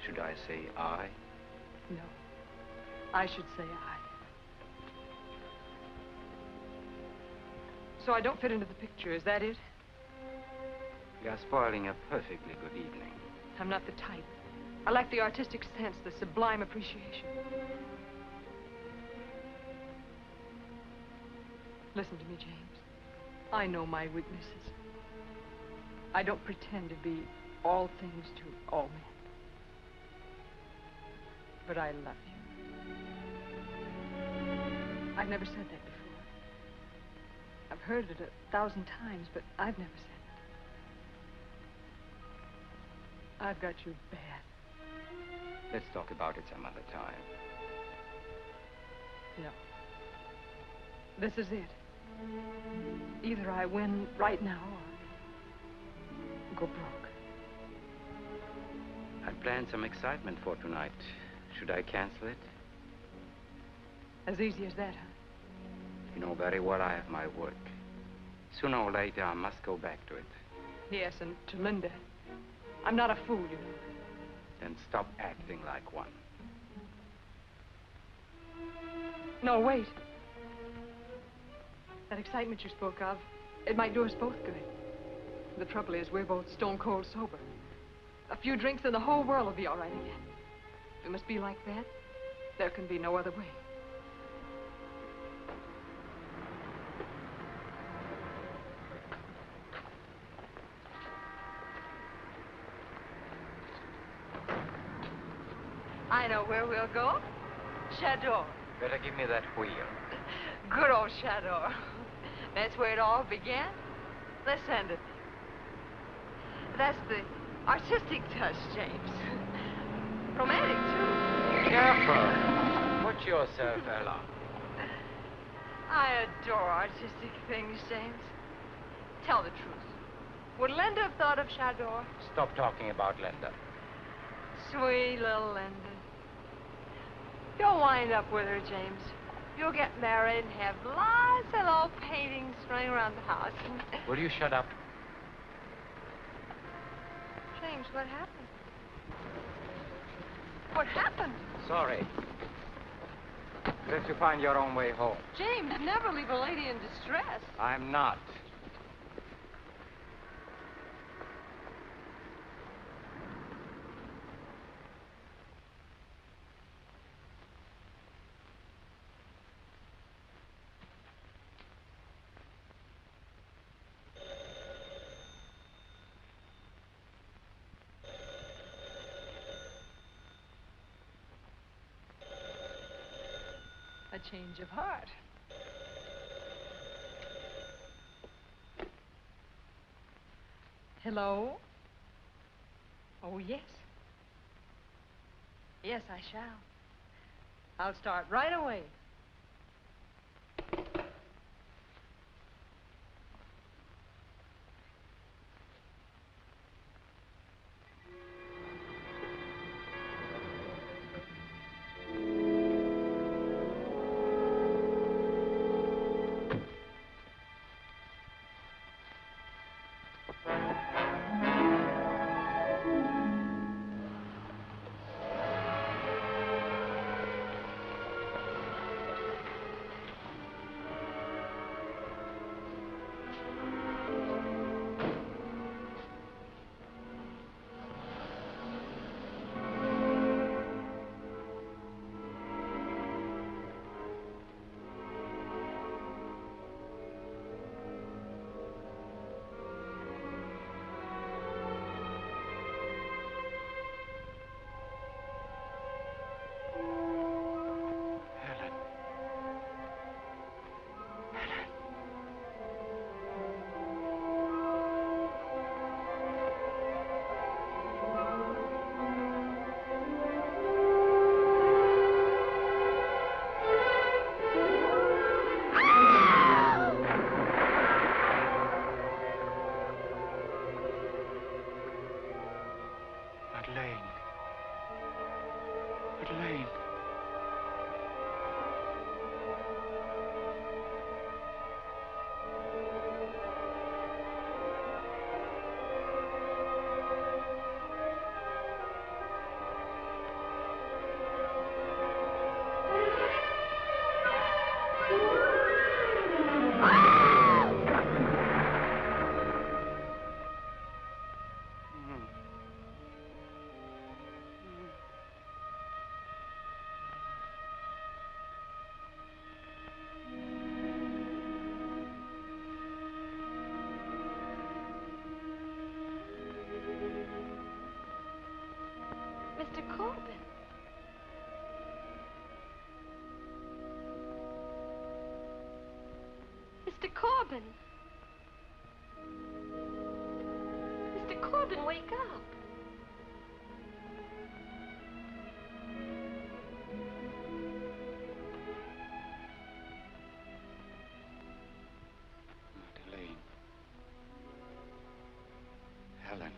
Should I say I? No. I should say I. So I don't fit into the picture, is that it? You are spoiling a perfectly good evening. I'm not the type. I lack the artistic sense, the sublime appreciation. Listen to me, James. I know my weaknesses. I don't pretend to be all things to all men. But I love you. I've never said that before. I've heard it 1,000 times, but I've never said it. I've got you bad. Let's talk about it some other time. No. This is it. Either I win right now or go broke. I planned some excitement for tonight. Should I cancel it? As easy as that, huh? You know very well I have my work. Sooner or later, I must go back to it. Yes, and to Linda. I'm not a fool, you know. Then stop acting like one. No, wait. That excitement you spoke of, it might do us both good. The trouble is, we're both stone cold sober. A few drinks and the whole world will be all right again. If it must be like that, there can be no other way. I know where we'll go. Chador. Better give me that wheel. Good old Chador. That's where it all began. Let's send it. That's the artistic touch, James. Romantic, too. Careful. Watch yourself, Ella. I adore artistic things, James. Tell the truth. Would Linda have thought of Chador? Stop talking about Linda. Sweet little Linda. You'll wind up with her, James. You'll get married and have lots of little paintings running around the house. Will you shut up? James, what happened? What happened? Sorry. Let you find your own way home. James, never leave a lady in distress. I'm not. A change of heart. Hello? Oh, yes. Yes, I shall. I'll start right away. Madeleine. Mr. Corbin. Mr. Corbin. Mr. Corbin, wake up. Madeleine. Helen.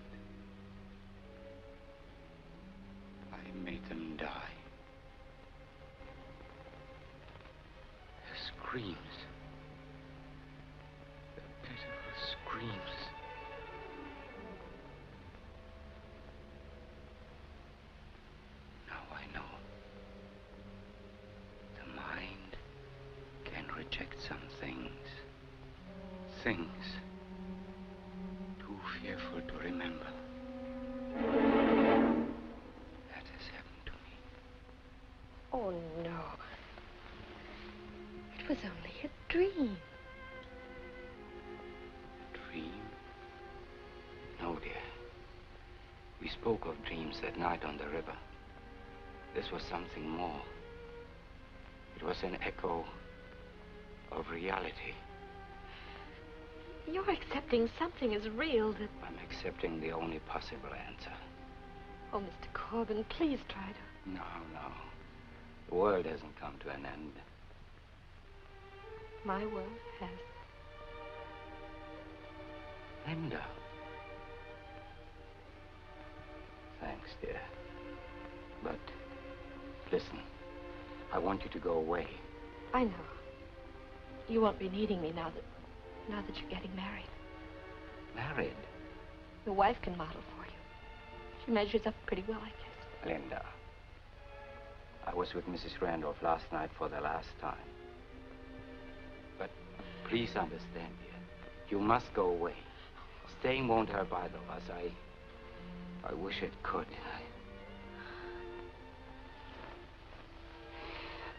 I made them die. Their screams. Their pitiful screams. Now I know. The mind can reject some things. Things too fearful to remember. That has happened to me. Oh, no. It was only a dream. Dream? No, dear. We spoke of dreams that night on the river. This was something more. It was an echo of reality. You're accepting something as real that... I'm accepting the only possible answer. Oh, Mr. Corbin, please try to... No, no. The world hasn't come to an end. My world has. Linda. Thanks, dear. But, listen. I want you to go away. I know. You won't be needing me now that you're getting married. Married? Your wife can model for you. She measures up pretty well, I guess. Linda. I was with Mrs. Randolph last night for the last time. But please understand, dear. You must go away. Staying won't help either of us. I wish it could.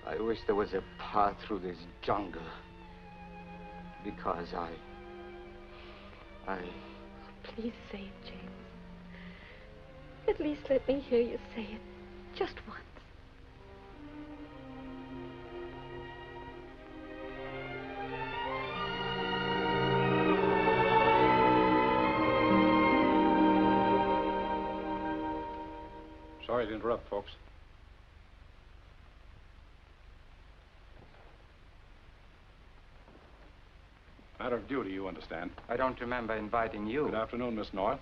I wish there was a path through this jungle. Because I... Please say it, James. At least let me hear you say it. Just once. Sorry to interrupt, folks. Matter of duty, you understand. I don't remember inviting you. Good afternoon, Miss North.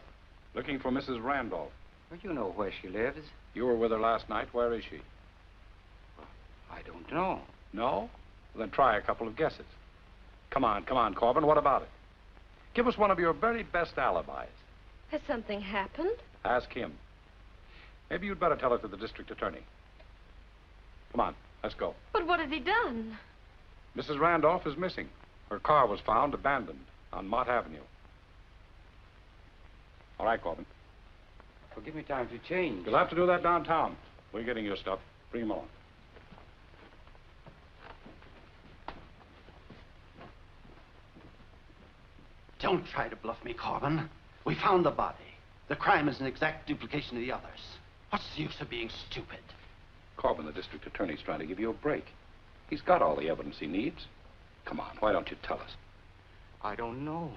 Looking for Mrs. Randolph. Well, you know where she lives. You were with her last night. Where is she? I don't know. No? Well, then try a couple of guesses. Come on, Corbin. What about it? Give us one of your very best alibis. Has something happened? Ask him. Maybe you'd better tell it to the district attorney. Come on, let's go. But what has he done? Mrs. Randolph is missing. Her car was found abandoned on Mott Avenue. All right, Corbin. Well, give me time to change. You'll have to do that downtown. We're getting your stuff. Bring him along. Don't try to bluff me, Corbin. We found the body. The crime is an exact duplication of the others. What's the use of being stupid? Corbin, the district attorney's trying to give you a break. He's got all the evidence he needs. Come on, why don't you tell us? I don't know.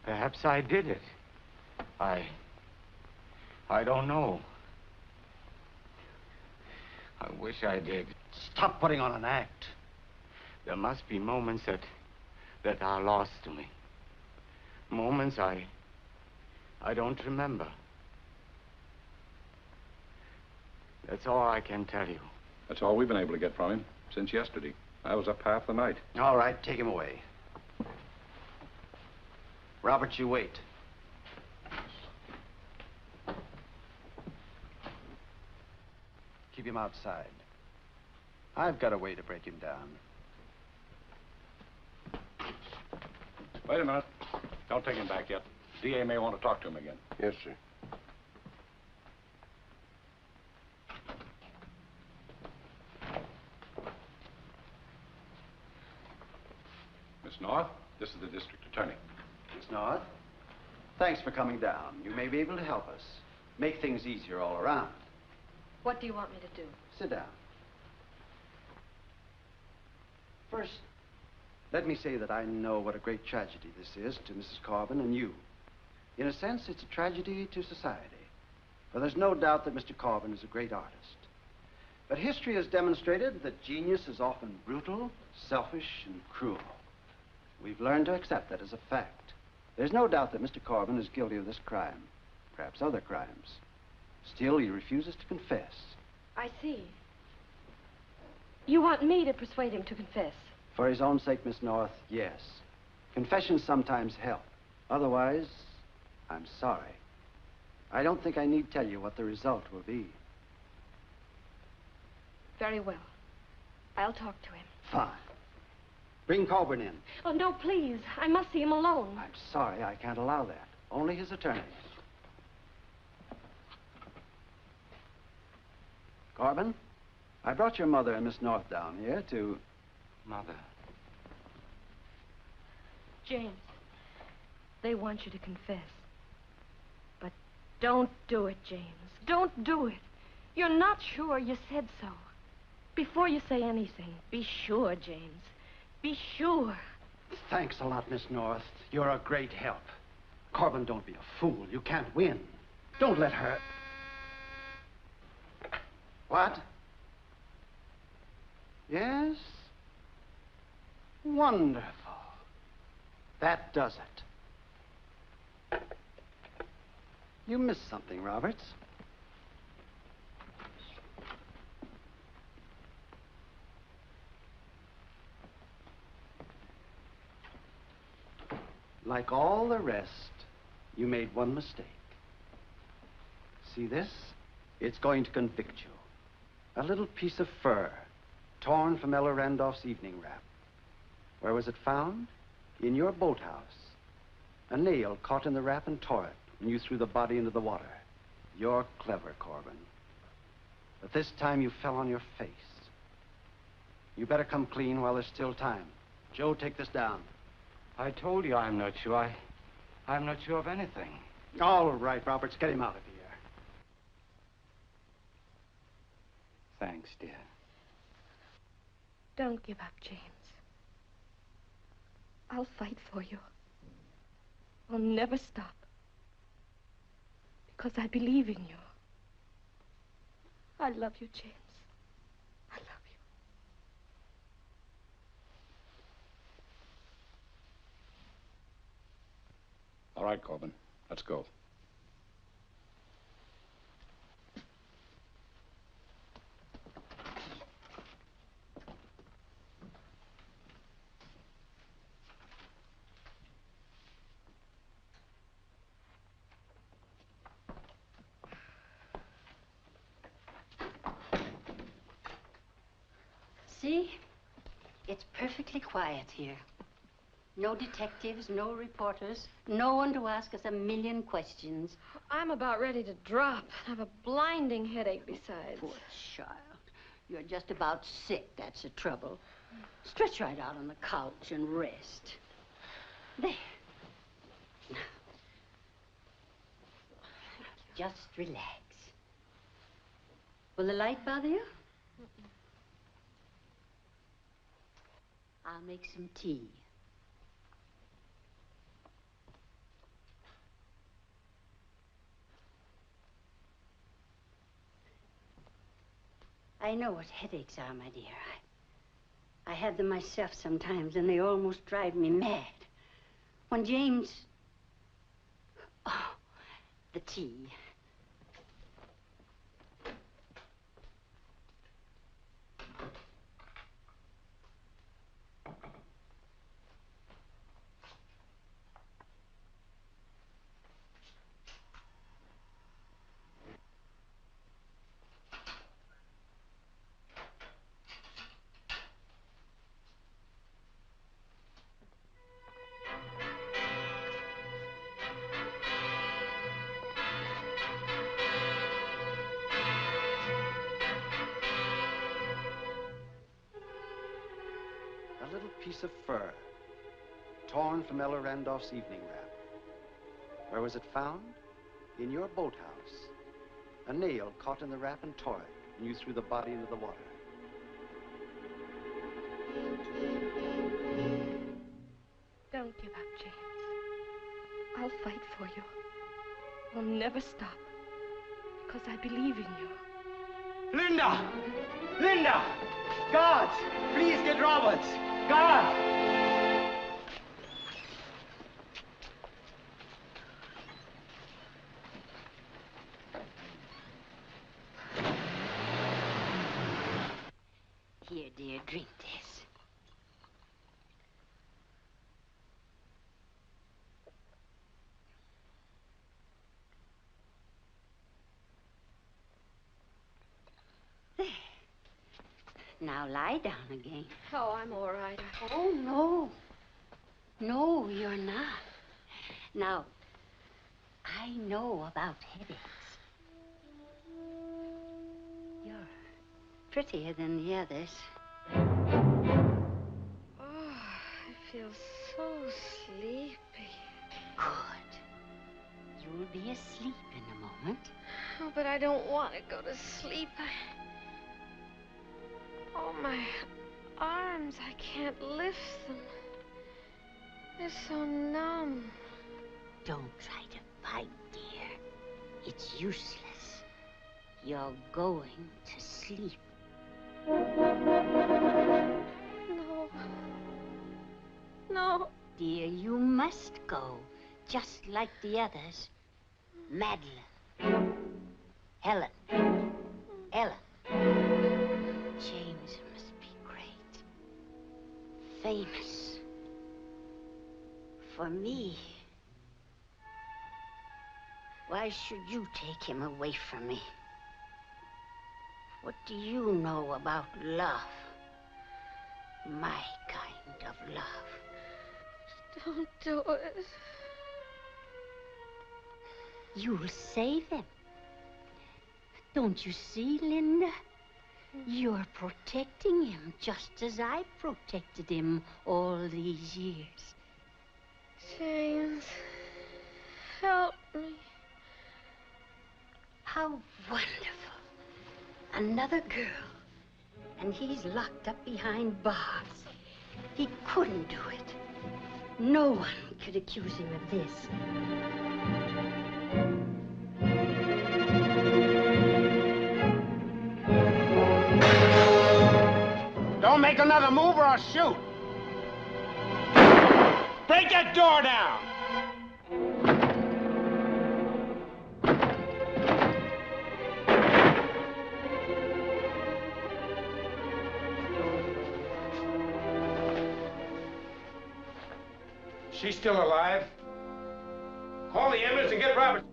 Perhaps I did it. I don't know. I wish I did. Stop putting on an act. There must be moments that are lost to me. Moments I don't remember. That's all I can tell you. That's all we've been able to get from him since yesterday. I was up half the night. All right, take him away. Robert, you wait. Keep him outside. I've got a way to break him down. Wait a minute. Don't take him back yet. DA may want to talk to him again. Yes, sir. Miss North, this is the district attorney. Miss North, thanks for coming down. You may be able to help us. Make things easier all around. What do you want me to do? Sit down. First, let me say that I know what a great tragedy this is to Mrs. Corbin and you. In a sense, it's a tragedy to society. For there's no doubt that Mr. Corbin is a great artist. But history has demonstrated that genius is often brutal, selfish, and cruel. We've learned to accept that as a fact. There's no doubt that Mr. Corbin is guilty of this crime, perhaps other crimes. Still, he refuses to confess. I see. You want me to persuade him to confess? For his own sake, Miss North, yes. Confessions sometimes help. Otherwise, I'm sorry. I don't think I need tell you what the result will be. Very well. I'll talk to him. Fine. Bring Coburn in. Oh, no, please. I must see him alone. I'm sorry, I can't allow that. Only his attorney. Corbin, I brought your mother and Miss North down here to... Mother. James, they want you to confess. But don't do it, James. Don't do it. You're not sure you said so. Before you say anything, be sure, James. Be sure. Thanks a lot, Miss North. You're a great help. Corbin, don't be a fool. You can't win. Don't let her... What? Yes? Wonderful. That does it. You missed something, Roberts. Like all the rest, you made one mistake. See this? It's going to convict you. A little piece of fur, torn from Ella Randolph's evening wrap. Where was it found? In your boathouse. A nail caught in the wrap and tore it when you threw the body into the water. You're clever, Corbin. But this time you fell on your face. You better come clean while there's still time. Joe, take this down. I told you I'm not sure. I'm not sure of anything. All right, Roberts, get him out of here. Thanks, dear. Don't give up, James. I'll fight for you. I'll never stop. Because I believe in you. I love you, James. I love you. All right, Corbin. Let's go. See? It's perfectly quiet here. No detectives, no reporters, no one to ask us a million questions. I'm about ready to drop. I have a blinding headache besides. Poor child. You're just about sick, that's the trouble. Stretch right out on the couch and rest. There. Now. Just relax. Will the light bother you? I'll make some tea. I know what headaches are, my dear. I have them myself sometimes, and they almost drive me mad. When James... Oh, the tea. piece of fur, torn from Ella Randolph's evening wrap. Where was it found? In your boathouse. A nail caught in the wrap and tore it, and you threw the body into the water. Don't give up, James. I'll fight for you. I'll never stop. Because I believe in you. Linda! Linda! Guards! Please get Roberts! Guards! Here, dear, drink this. There. Now lie down again. Oh, I'm all right. Oh, no. No, you're not. Now, I know about headaches. You're prettier than the others. Oh, I feel so sleepy. Good. You'll be asleep in a moment. Oh, but I don't want to go to sleep. Oh, my arms, I can't lift them. They're so numb. Don't try to fight, dear. It's useless. You're going to sleep. No. No. Dear, you must go, just like the others. Madeline. Helen. Ellen. James must be great. Famous. For me. Why should you take him away from me? What do you know about love? My kind of love. Don't do it. You'll save him. Don't you see, Linda? You're protecting him just as I protected him all these years. James, help me. How wonderful. Another girl. And he's locked up behind bars. He couldn't do it. No one could accuse him of this. Don't make another move or I'll shoot. Break that door down. She's still alive. Call the ambulance and get Robert.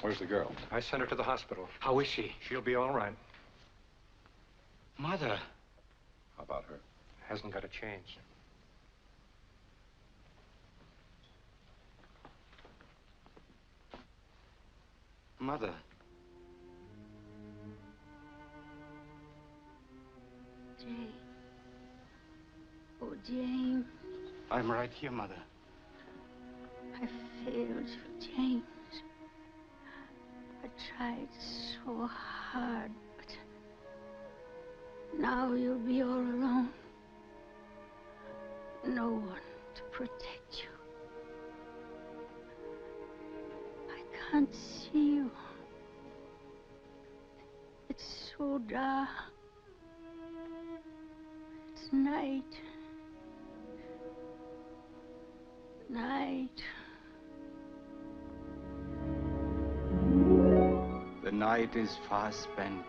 Where's the girl? I sent her to the hospital. How is she? She'll be all right. Mother. How about her? Hasn't got a change. Mother. James. Oh, James. I'm right here, Mother. I failed you, James. I tried so hard, but now you'll be all alone. No one to protect you. I can't see you. It's so dark. It's night. Night. The night is far spent.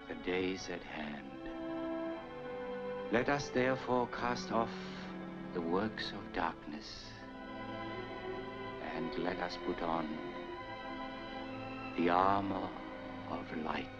The day's at hand. Let us therefore cast off the works of darkness, and let us put on the armor of light.